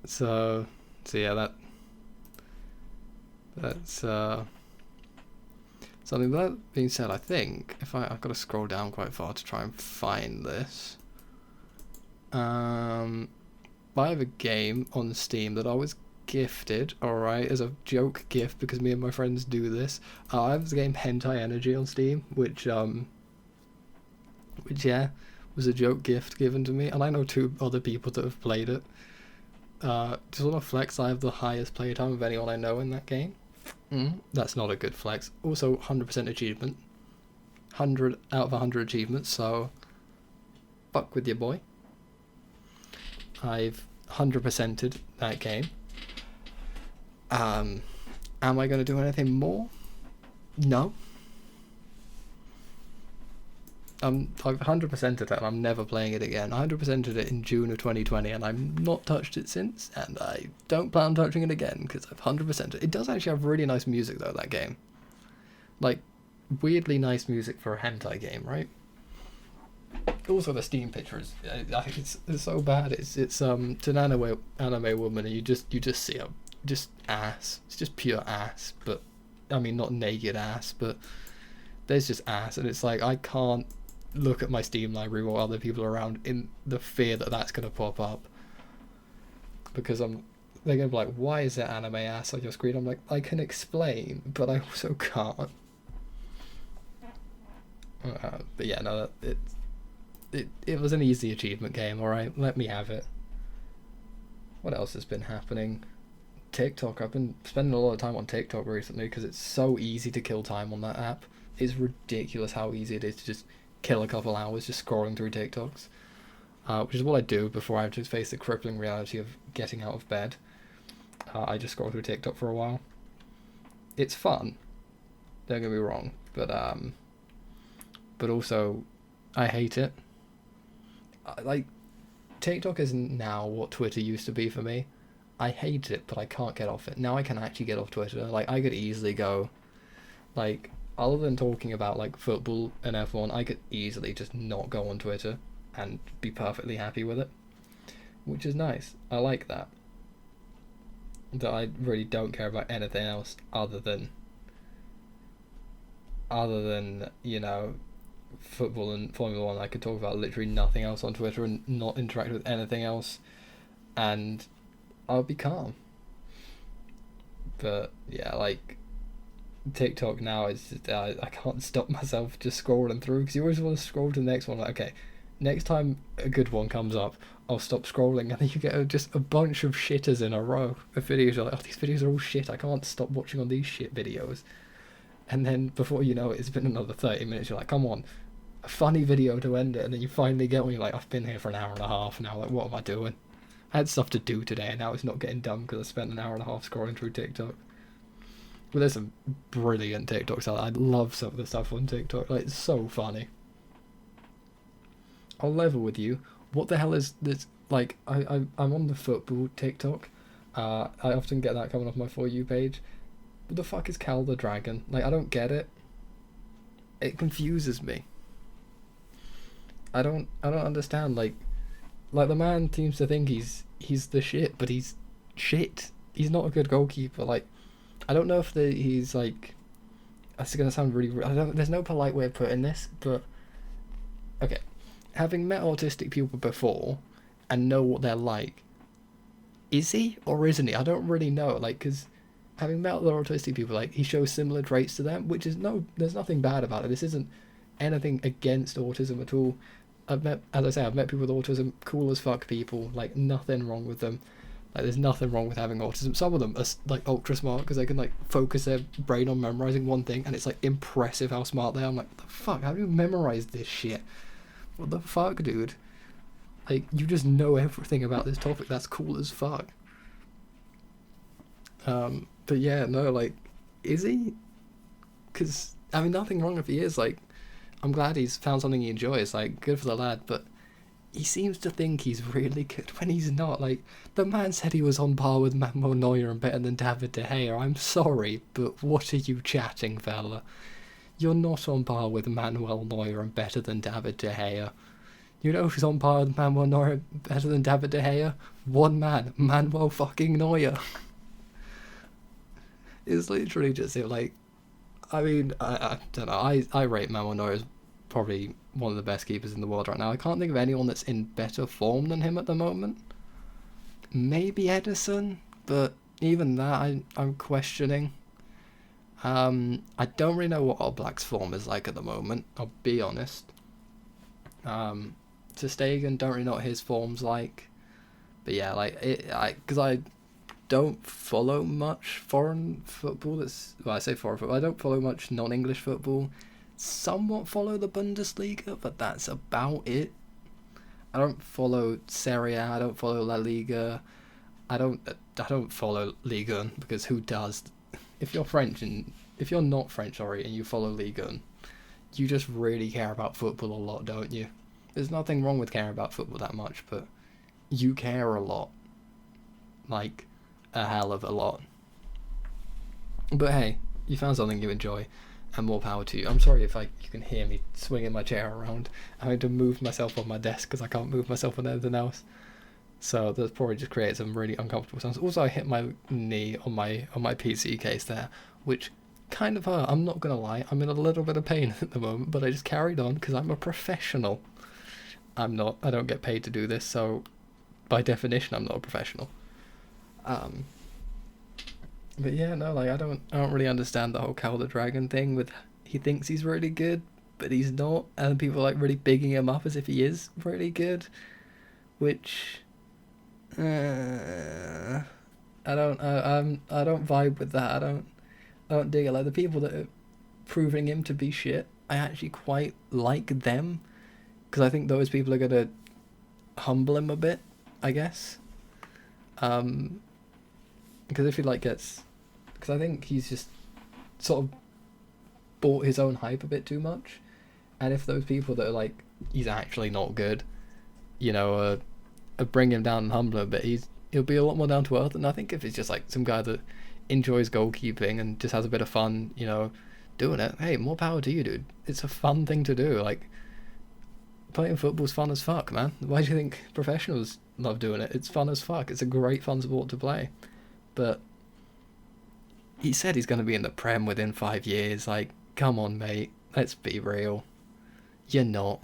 So yeah, that's something. That being said, I think if I've got to scroll down quite far to try and find this. I have a game on Steam that I was gifted, alright, as a joke gift because me and my friends do this. I have the game Hentai Energy on Steam, which yeah, was a joke gift given to me, and I know 2 other people that have played it. Just want to flex, I have the highest playtime of anyone I know in that game. That's not a good flex. Also, 100% achievement. 100 out of 100 achievements, so fuck with your boy. I've 100%ed that game. Am I going to do anything more? No. I've 100%ed it and I'm never playing it again. I 100%ed it in June of 2020 and I've not touched it since, and I don't plan on touching it again because I've 100%ed it. It does actually have really nice music though, that game. Like, weirdly nice music for a hentai game, right? Also the Steam pictures, it's so bad. It's an anime woman, and you just see her, just ass. It's just pure ass, but I mean not naked ass, but there's just ass, and it's like I can't look at my Steam library while other people are around in the fear that that's gonna pop up, because they're gonna be like, why is there anime ass on your screen? I'm like, I can explain, but I also can't. But yeah, no, it was an easy achievement game, alright? Let me have it. What else has been happening? TikTok. I've been spending a lot of time on TikTok recently because it's so easy to kill time on that app. It's ridiculous how easy it is to just kill a couple hours just scrolling through TikToks. Which is what I do before I have to face the crippling reality of getting out of bed. I just scroll through TikTok for a while. It's fun, don't get me wrong, but also I hate it. Like, TikTok is now what Twitter used to be for me. I hate it, but I can't get off it. Now I can actually get off Twitter. Like, I could easily go, like, other than talking about, like, football and F1, I could easily just not go on Twitter and be perfectly happy with it. Which is nice. I like that. That I really don't care about anything else other than, you know, football and Formula 1. I could talk about literally nothing else on Twitter and not interact with anything else, and I'll be calm. But yeah, like, TikTok now is just, I can't stop myself just scrolling through, because you always want to scroll to the next one. Like, okay, next time a good one comes up, I'll stop scrolling, and then you get just a bunch of shitters in a row of videos. You're like, oh, these videos are all shit. I can't stop watching on these shit videos. And then before you know it, it's been another 30 minutes. You're like, come on, a funny video to end it. And then you finally get one. You're like, I've been here for an hour and a half now. Like, what am I doing? I had stuff to do today, and now it's not getting done because I spent an hour and a half scrolling through TikTok. Well, there's some brilliant TikToks out there. I love some of the stuff on TikTok. Like, it's so funny. I'll level with you. What the hell is this? Like, I'm on the football TikTok. I often get that coming off my For You page. What the fuck is Cal the Dragon? Like, I don't get it. It confuses me. I don't understand. Like the man seems to think he's the shit, but he's shit. He's not a good goalkeeper. Like, I don't know if he's like. That's gonna sound really. There's no polite way of putting this, but okay. Having met autistic people before, and know what they're like. Is he or isn't he? I don't really know. Like, because having met other autistic people, like, he shows similar traits to them, which is there's nothing bad about it. This isn't anything against autism at all. As I say, I've met people with autism, cool as fuck people, like, nothing wrong with them. Like, there's nothing wrong with having autism. Some of them are, like, ultra smart because they can, like, focus their brain on memorizing one thing, and it's, like, impressive how smart they are. I'm like, the fuck, how do you memorize this shit? What the fuck, dude? Like, you just know everything about this topic. That's cool as fuck. But yeah, no, like, is he? Because, I mean, nothing wrong if he is. Like, I'm glad he's found something he enjoys. Like, good for the lad, but he seems to think he's really good when he's not. Like, the man said he was on par with Manuel Neuer and better than David De Gea. I'm sorry, but what are you chatting, fella? You're not on par with Manuel Neuer and better than David De Gea. You know who's on par with Manuel Neuer better than David De Gea? One man, Manuel fucking Neuer. It's literally just it. Like, I mean, I don't know. I rate Manuel Neuer as probably one of the best keepers in the world right now. I can't think of anyone that's in better form than him at the moment. Maybe Edison, but even that I'm questioning. I don't really know what Oblak's form is like at the moment, I'll be honest. Ter Stegen, don't really know what his form's like. But yeah, like, because I don't follow much foreign football. I say foreign football. I don't follow much non-English football. Somewhat follow the Bundesliga, but that's about it. I don't follow Serie A. I don't follow La Liga. I don't follow Ligue 1 because who does? If you're not French, and you follow Ligue 1, you just really care about football a lot, don't you? There's nothing wrong with caring about football that much, but you care a lot. Like, a hell of a lot. But hey, you found something you enjoy, and more power to you. I'm sorry if you can hear me swinging my chair around. I had to move myself on my desk because I can't move myself on anything else. So that's probably just created some really uncomfortable sounds. Also, I hit my knee on my PC case there, which kind of hurt. I'm not gonna lie. I'm in a little bit of pain at the moment, but I just carried on because I'm a professional. I don't get paid to do this, so by definition, I'm not a professional. But yeah, no, like, I don't really understand the whole Cal the Dragon thing with he thinks he's really good, but he's not, and people like really bigging him up as if he is really good, which I don't vibe with that. I don't dig it. Like, the people that are proving him to be shit, I actually quite like them, because I think those people are gonna humble him a bit, I guess. Because if he because I think he's just sort of bought his own hype a bit too much, and if those people that are like he's actually not good, bring him down and humble him a bit, he'll be a lot more down to earth. And I think if he's just like some guy that enjoys goalkeeping and just has a bit of fun, doing it, hey, more power to you, dude. It's a fun thing to do. Like, playing football's fun as fuck, man. Why do you think professionals love doing it? It's fun as fuck. It's a great fun sport to play. But he said he's going to be in the Prem within 5 years. Like, come on, mate. Let's be real. You're not.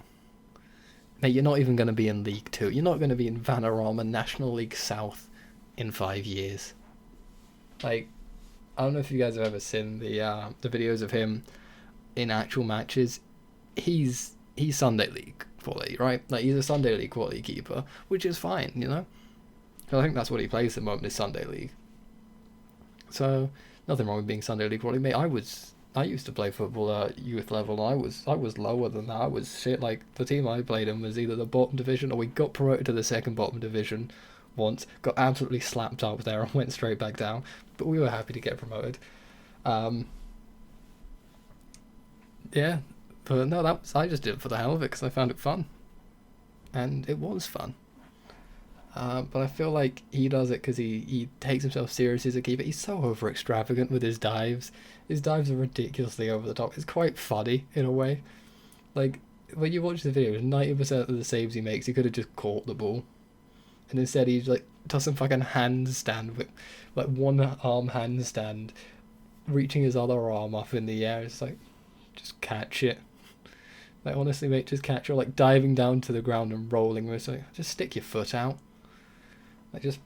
Mate, you're not even going to be in League 2. You're not going to be in Vanarama National League South in 5 years. Like, I don't know if you guys have ever seen the videos of him in actual matches. He's Sunday League quality, right? Like, he's a Sunday League quality keeper, which is fine, Because I think that's what he plays at the moment, is Sunday League. So, nothing wrong with being Sunday League quality. Mate, I used to play football at youth level, and I was lower than that. I was shit. Like, the team I played in was either the bottom division, or we got promoted to the second bottom division once, got absolutely slapped up there and went straight back down, but we were happy to get promoted. Yeah, but no, I just did it for the hell of it because I found it fun, and it was fun. But I feel like he does it because he takes himself seriously as a keeper. He's so over extravagant with his dives. His dives are ridiculously over the top. It's quite funny in a way. Like, when you watch the video, 90% of the saves he makes, he could have just caught the ball, and instead he like does some fucking handstand with like one arm handstand, reaching his other arm up in the air. It's like, just catch it. Like, honestly, mate, just catch her, like, diving down to the ground and rolling. It's like, just stick your foot out. Like, just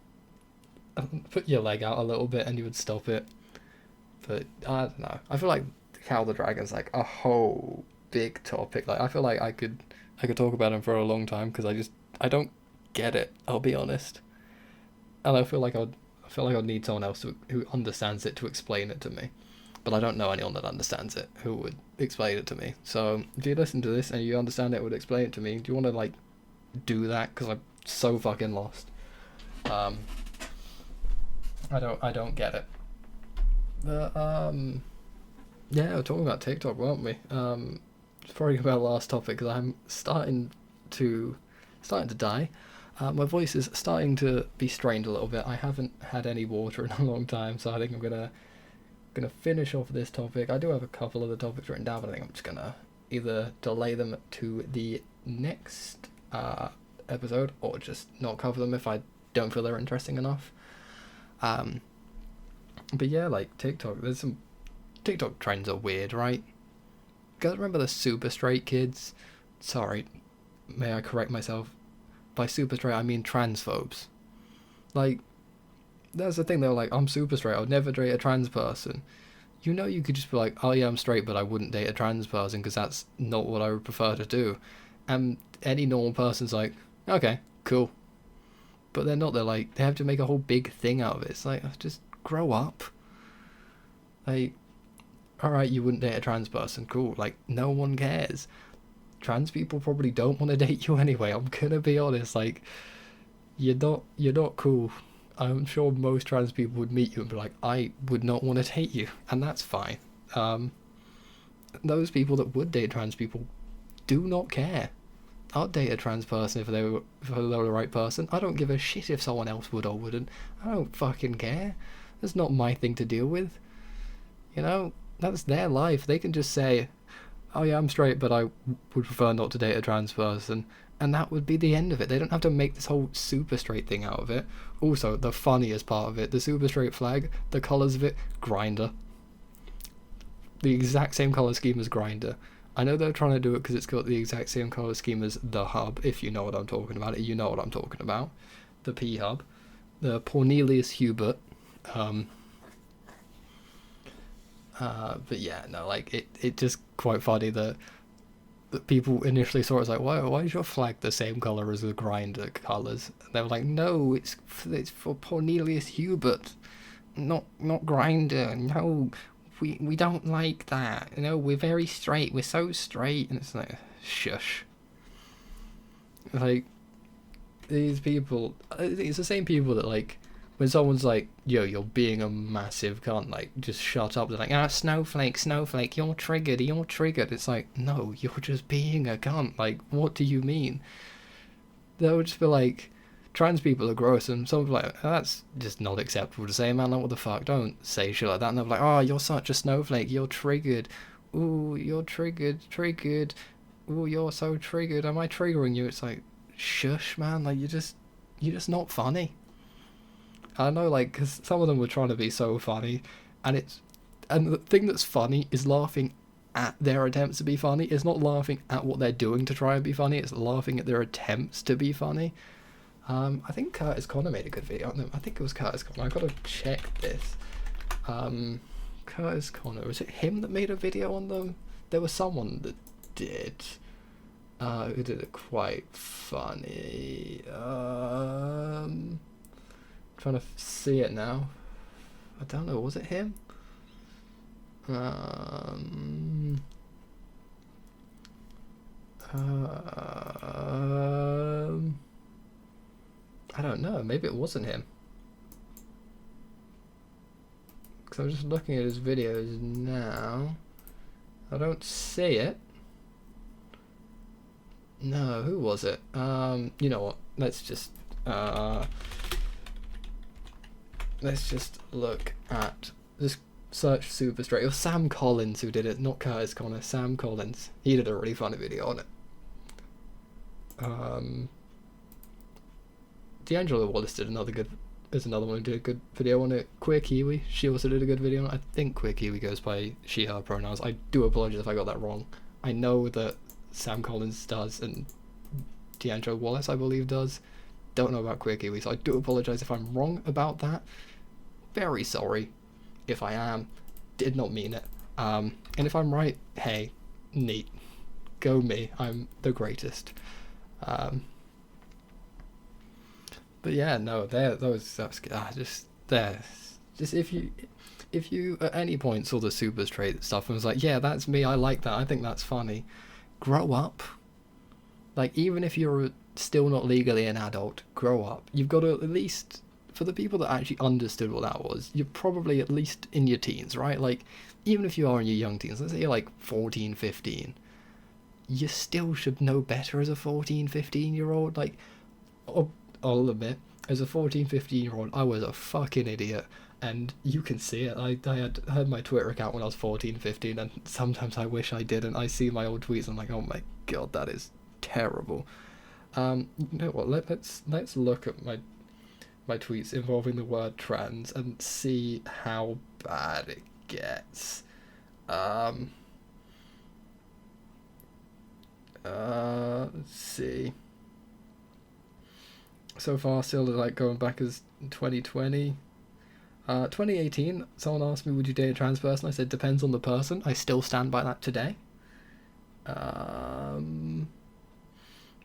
put your leg out a little bit and you would stop it. But, I don't know. I feel like How the Dragon's, like, a whole big topic. Like, I feel like I could talk about him for a long time, because I don't get it, I'll be honest. And I feel like I'd need someone else who understands it to explain it to me. But I don't know anyone that understands it who would explain it to me. So if you listen to this and you understand it, would explain it to me. Do you want to like do that? Because I'm so fucking lost. I don't get it. But yeah, we're talking about TikTok, weren't we? Probably about the last topic, because I'm starting to die. My voice is starting to be strained a little bit. I haven't had any water in a long time, so I think I'm gonna finish off this topic. I do have a couple of the topics written down, but I think I'm just gonna either delay them to the next episode, or just not cover them if I don't feel they're interesting enough. But yeah, like TikTok, there's some TikTok trends are weird, right? You guys remember the super straight kids? Sorry, may I correct myself? By super straight, I mean transphobes. Like, that's the thing, they were like, I'm super straight, I would never date a trans person. You know, you could just be like, oh yeah, I'm straight, but I wouldn't date a trans person, because that's not what I would prefer to do. And any normal person's like, okay, cool. But they're not, they're like, they have to make a whole big thing out of it. It's like, just grow up. Like, alright, you wouldn't date a trans person, cool. Like, no one cares. Trans people probably don't want to date you anyway, I'm gonna be honest. Like, you're not cool. I'm sure most trans people would meet you and be like, I would not want to date you, and that's fine. Those people that would date trans people do not care. I'll date a trans person if they were the right person. I don't give a shit if someone else would or wouldn't. I don't fucking care. That's not my thing to deal with. You know, that's their life. They can just say, oh yeah, I'm straight, but I would prefer not to date a trans person. And that would be the end of it. They don't have to make this whole super straight thing out of it. Also, the funniest part of it, the super straight flag, the colours of it, Grindr. The exact same colour scheme as Grindr. I know they're trying to do it because it's got the exact same colour scheme as the Hub, if you know what I'm talking about. You know what I'm talking about. The P Hub. The Cornelius Hubert. But yeah, no, like, it just quite funny that people initially saw it as like, why is your flag the same colour as the Grindr colours? And they were like, no, it's for Cornelius Hubert, not Grindr. No, we don't like that. You know, we're very straight. We're so straight. And it's like, shush. Like, these people, it's the same people that, like, when someone's like, yo, you're being a massive cunt, like, just shut up. They're like, snowflake, you're triggered. It's like, no, you're just being a cunt. Like, what do you mean? They would just be like, trans people are gross, and someone would be like, oh, that's just not acceptable to say, man. Like, what the fuck? Don't say shit like that. And they're like, oh, you're such a snowflake. You're triggered. Ooh, you're triggered. Ooh, you're so triggered. Am I triggering you? It's like, shush, man. Like, you're just not funny. I know, like, because some of them were trying to be so funny, and the thing that's funny is laughing at their attempts to be funny. It's not laughing at what they're doing to try and be funny, it's laughing at their attempts to be funny. I think Curtis Connor made a good video on them. I think it was Curtis Connor. I've got to check this. Curtis Connor, was it him that made a video on them? There was someone that did. Who did it quite funny. Trying to see it now. I don't know, was it him? I don't know, maybe it wasn't him. Because I'm just looking at his videos now. I don't see it. No, who was it? You know what? Let's just look at this. Search super straight. It was Sam Collins who did it, not Curtis Connor. Sam Collins. He did a really funny video on it. D'Angelo Wallace did there's another one who did a good video on it. Queer Kiwi, she also did a good video on it. I think Queer Kiwi goes by she, her pronouns. I do apologize if I got that wrong. I know that Sam Collins does and D'Angelo Wallace, I believe, does. Don't know about Queer Kiwi, so I do apologise if I'm wrong about that. Very sorry if I am. Did not mean it. And if I'm right, hey, neat. Go me. I'm the greatest. But yeah, no, just if you at any point saw the super straight stuff and was like, yeah, that's me, I like that, I think that's funny, grow up. Like, even if you're still not legally an adult, grow up. You've got to at least, for the people that actually understood what that was, you're probably at least in your teens, right? Like, even if you are in your young teens, let's say you're like 14, 15, you still should know better as a 14, 15-year-old. Like, I'll admit, as a 14, 15-year-old, I was a fucking idiot. And you can see it. I had my Twitter account when I was 14, 15, and sometimes I wish I didn't. I see my old tweets and I'm like, oh my god, that is terrible. You know what? Let's look at my tweets involving the word trans and see how bad it gets. Let's see. So far, still like going back as 2020. 2018, someone asked me, would you date a trans person? I said, depends on the person. I still stand by that today.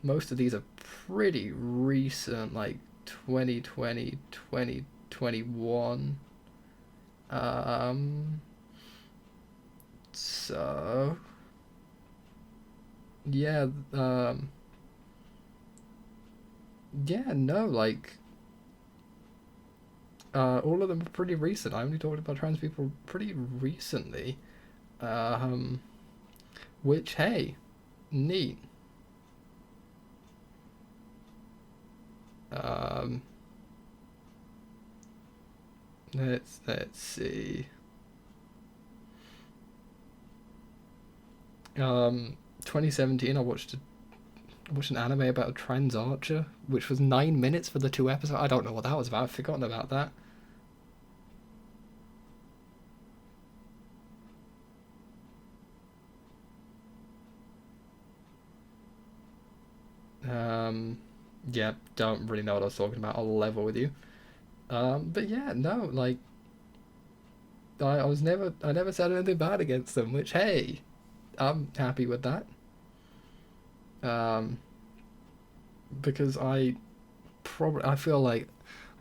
Most of these are pretty recent, like 2020, 2021. So yeah, yeah, no, like, all of them are pretty recent. I only talked about trans people pretty recently. Which, hey, neat. Let's see. 2017, I watched an anime about a trans archer, which was 9 minutes for the 2 episodes. I don't know what that was about. I've forgotten about that. Yeah, don't really know what I was talking about. I'll level with you. But yeah, no, like, I never said anything bad against them, which, hey, I'm happy with that. Because I feel like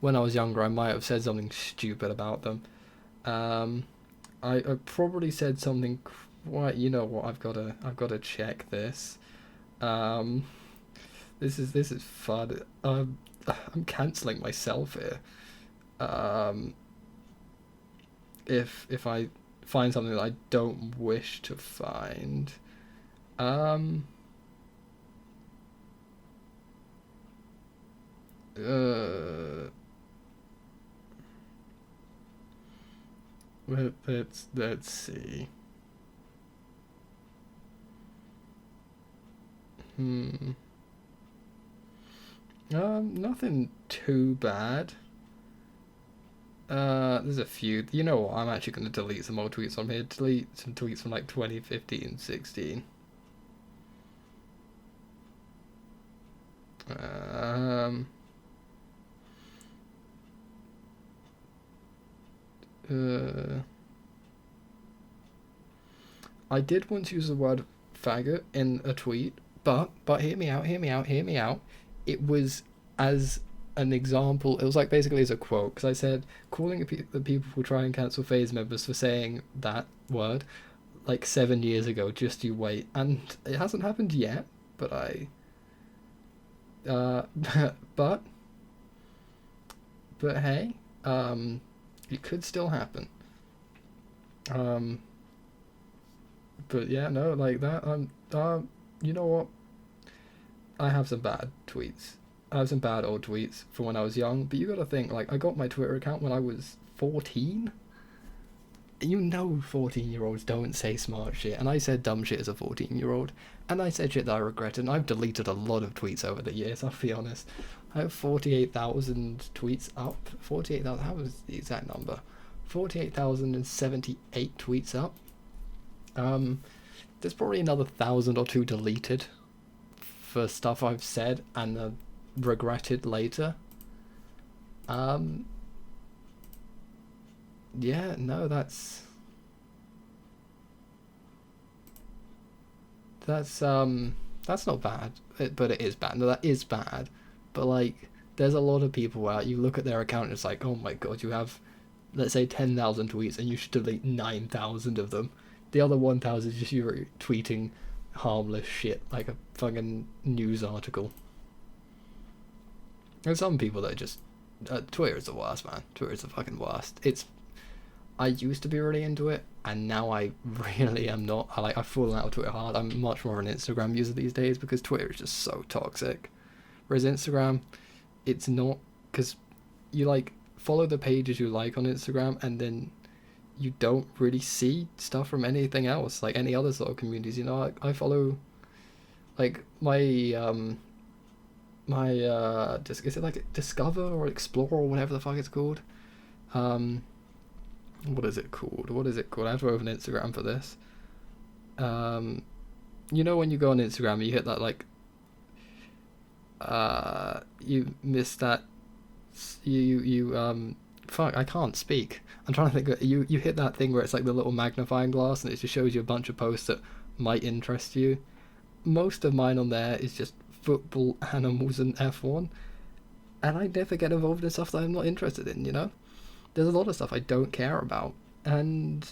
when I was younger, I might have said something stupid about them. I probably said something quite, you know what, I've got to check this. This is fun. I'm cancelling myself here. If I find something that I don't wish to find, let's see. Nothing too bad. There's a few. You know what? I'm actually going to delete some old tweets from here. Delete some tweets from like 2015, 16. I did once use the word faggot in a tweet, but hear me out, hear me out, hear me out. It was as an example. It was like basically as a quote, because I said calling the people who try and cancel phase members for saying that word like 7 years ago. Just you wait, and it hasn't happened yet. But but hey, it could still happen. But yeah, no, like that. You know what? I have some bad tweets. I have some bad old tweets from when I was young. But you got to think, like, I got my Twitter account when I was 14. You know, 14-year-olds don't say smart shit, and I said dumb shit as a 14-year-old, and I said shit that I regretted. And I've deleted a lot of tweets over the years. I'll be honest. I have 48,000 tweets up. 48,000. How was the exact number? 48,078 tweets up. there's probably another 1,000 or two deleted for stuff I've said and regretted later. Yeah, no, that's not bad, but it is bad. No, that is bad. But like, there's a lot of people where you look at their account and it's like, oh my god, you have, let's say, 10,000 tweets and you should delete 9,000 of them. The other 1,000 is just you tweeting harmless shit like a fucking news article. There's some people that just Twitter is the worst, man. Twitter is the fucking worst. I used to be really into it, and now I really am not. I've fallen out of Twitter hard. I'm much more of an Instagram user these days because Twitter is just so toxic. Whereas Instagram, it's not, because you like follow the pages you like on Instagram, and then you don't really see stuff from anything else, like any other sort of communities. You know, I follow like my is it like Discover or Explore or whatever the fuck it's called? What is it called? I have to open Instagram for this. You know when you go on Instagram, you hit that like you miss that fuck, I can't speak. I'm trying to think of, you hit that thing where it's like the little magnifying glass and it just shows you a bunch of posts that might interest you. Most of mine on there is just football, animals, and F1, and I never get involved in stuff that I'm not interested in, you know? There's a lot of stuff I don't care about, and,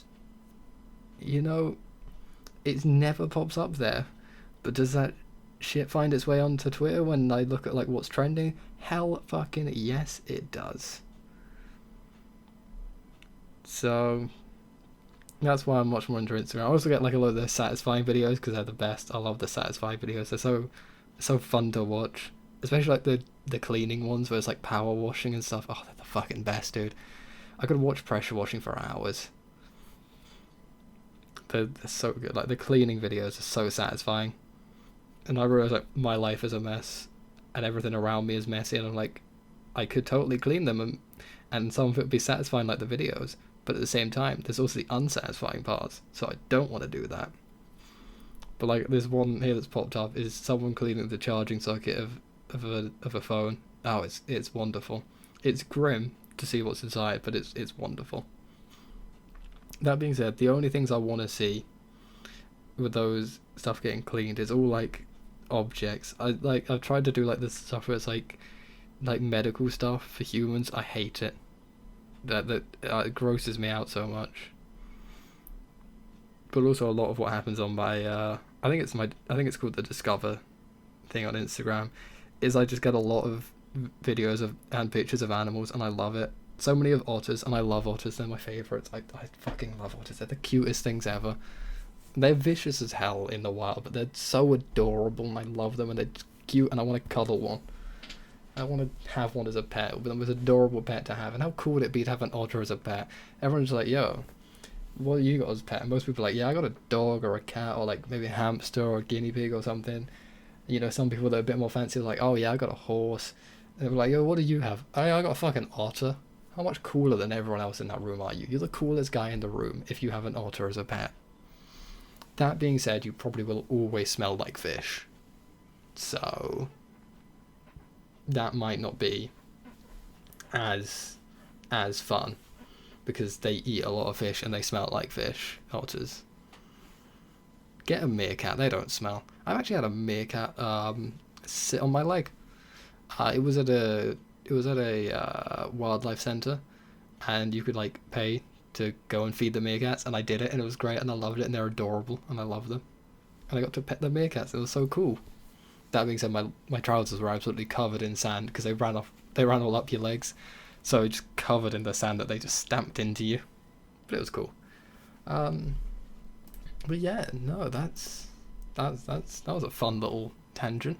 you know, it never pops up there. But does that shit find its way onto Twitter when I look at, like, what's trending? Hell fucking yes, it does. So, that's why I'm much more into Instagram. I also get, like, a lot of the satisfying videos, because they're the best. I love the satisfying videos. They're so fun to watch. Especially, like, the cleaning ones, where it's, like, power washing and stuff. Oh, they're the fucking best, dude. I could watch pressure washing for hours. They're so good. Like, the cleaning videos are so satisfying. And I realize, like, my life is a mess, and everything around me is messy, and I'm like, I could totally clean them, and some of it would be satisfying, like the videos. But at the same time, there's also the unsatisfying parts, so I don't want to do that. But, like, this one here that's popped up is someone cleaning the charging socket of a phone. Oh, it's wonderful. It's grim to see what's inside, but it's wonderful. That being said, the only things I want to see with those stuff getting cleaned is all like objects. I've tried to do like this stuff where it's like medical stuff for humans. I hate it. That it grosses me out so much. But also a lot of what happens on my I think it's called the Discover thing on Instagram, is I just get a lot of videos and pictures of animals, and I love it. So many of otters, and I love otters. They're my favourites. I fucking love otters. They're the cutest things ever. They're vicious as hell in the wild, but they're so adorable, and I love them, and they're cute, and I want to cuddle one. I want to have one as a pet. It would be the most adorable pet to have, and how cool would it be to have an otter as a pet? Everyone's like, yo, what you got as a pet? And most people are like, yeah, I got a dog or a cat, or like maybe a hamster or a guinea pig or something. You know, some people that are a bit more fancy are like, oh yeah, I got a horse. And they're like, yo, what do you have? I got a fucking otter. How much cooler than everyone else in that room are you? You're the coolest guy in the room if you have an otter as a pet. That being said, you probably will always smell like fish. So that might not be as fun, because they eat a lot of fish and they smell like fish, otters. Get a meerkat, they don't smell. I've actually had a meerkat sit on my leg. It was at a wildlife center, and you could like pay to go and feed the meerkats, and I did it, and it was great, and I loved it, and they're adorable, and I love them, and I got to pet the meerkats. It was so cool. That being said, my trousers were absolutely covered in sand because they ran all up your legs, so just covered in the sand that they just stamped into you. But it was cool. But yeah, no, that was a fun little tangent.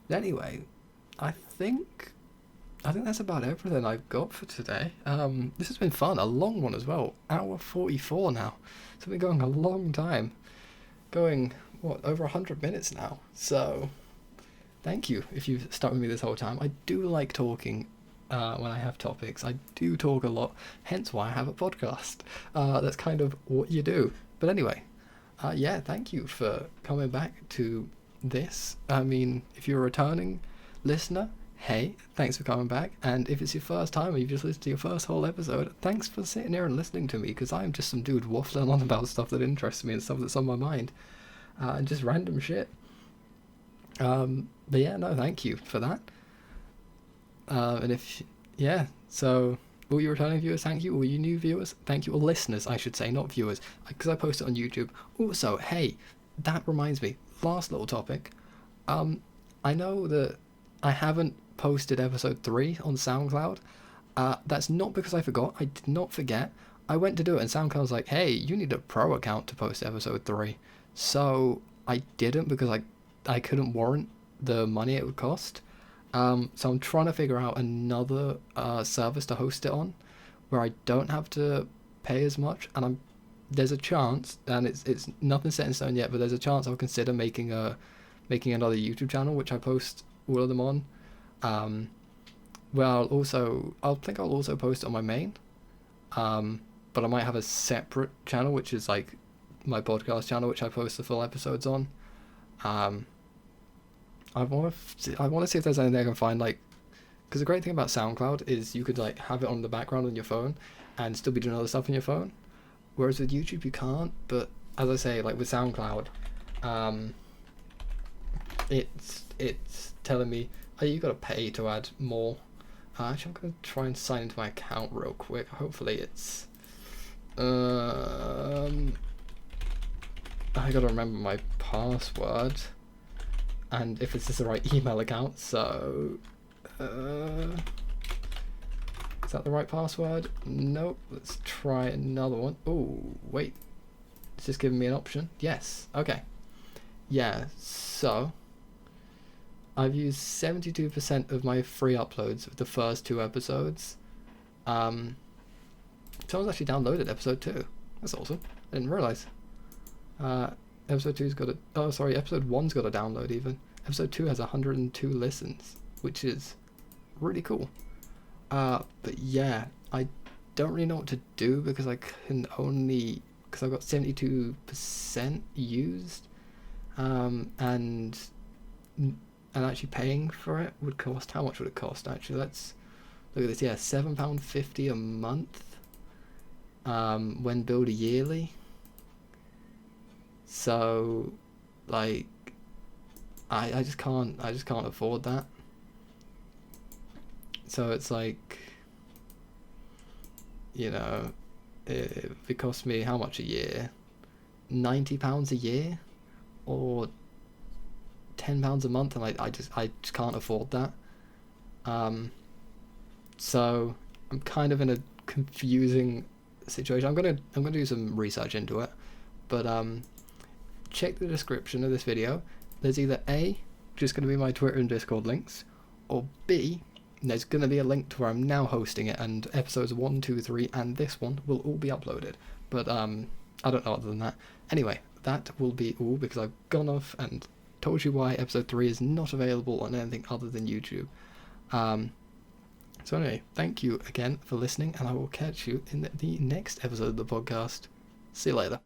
Anyway, I think that's about everything I've got for today. This has been fun, a long one as well. Hour 44 now. So we've been going a long time. Going, over 100 minutes now. So, thank you if you've stuck with me this whole time. I do like talking when I have topics. I do talk a lot, hence why I have a podcast. That's kind of what you do. But anyway, yeah, thank you for coming back to this. I mean, if you're a returning listener, hey, thanks for coming back. And if it's your first time or you've just listened to your first whole episode, thanks for sitting here and listening to me, because I'm just some dude waffling on about stuff that interests me and stuff that's on my mind, and just random shit. But yeah, no, thank you for that. And if, yeah, so all you returning viewers, thank you. All you new viewers, thank you. Or listeners, I should say, not viewers, because I post it on YouTube. Also, hey, that reminds me, last little topic. I know that I haven't posted episode 3 on SoundCloud. That's not because I forgot. I did not forget. I went to do it, and SoundCloud was like, hey, you need a pro account to post episode 3. So I didn't, because I couldn't warrant the money it would cost. So I'm trying to figure out another service to host it on, where I don't have to pay as much, and there's a chance, and it's nothing set in stone yet, but there's a chance I'll consider making another YouTube channel, which I post all of them on. Well, I'll think I'll also post it on my main, but I might have a separate channel, which is like my podcast channel, which I post the full episodes on. I want to see if there's anything I can find, like, because the great thing about SoundCloud is you could like have it on the background on your phone and still be doing other stuff on your phone, whereas with YouTube you can't. But as I say, like with SoundCloud, it's telling me, oh, you gotta pay to add more. Actually, I'm gonna try and sign into my account real quick. Hopefully it's I gotta remember my password, and if it's just the right email account. So is that the right password? Nope. Let's try another one. Oh wait, it's just giving me an option. Yes. Okay. Yeah, so I've used 72% of my free uploads of the first 2 episodes. Someone's actually downloaded episode 2. That's awesome. I didn't realise. Episode 2's got a... Oh, sorry, episode 1's got a download even. Episode 2 has 102 listens, which is really cool. But yeah, I don't really know what to do, because I can only... Because I've got 72% used. And actually paying for it would cost, how much would it cost actually? Let's look at this. Yeah, £7.50 a month when billed a yearly. So like I just can't afford that. So it's like, you know, it cost me how much a year? £90 a year, or £10 a month, and I just can't afford that. So I'm kind of in a confusing situation. I'm gonna do some research into it, but check the description of this video. There's either A, just going to be my Twitter and Discord links, or B, there's going to be a link to where I'm now hosting it, and episodes 1, 2, 3, and this one will all be uploaded. But I don't know other than that. Anyway, that will be all, because I've gone off and told you why episode 3 is not available on anything other than YouTube. So anyway, thank you again for listening, and I will catch you in the next episode of the podcast. See you later.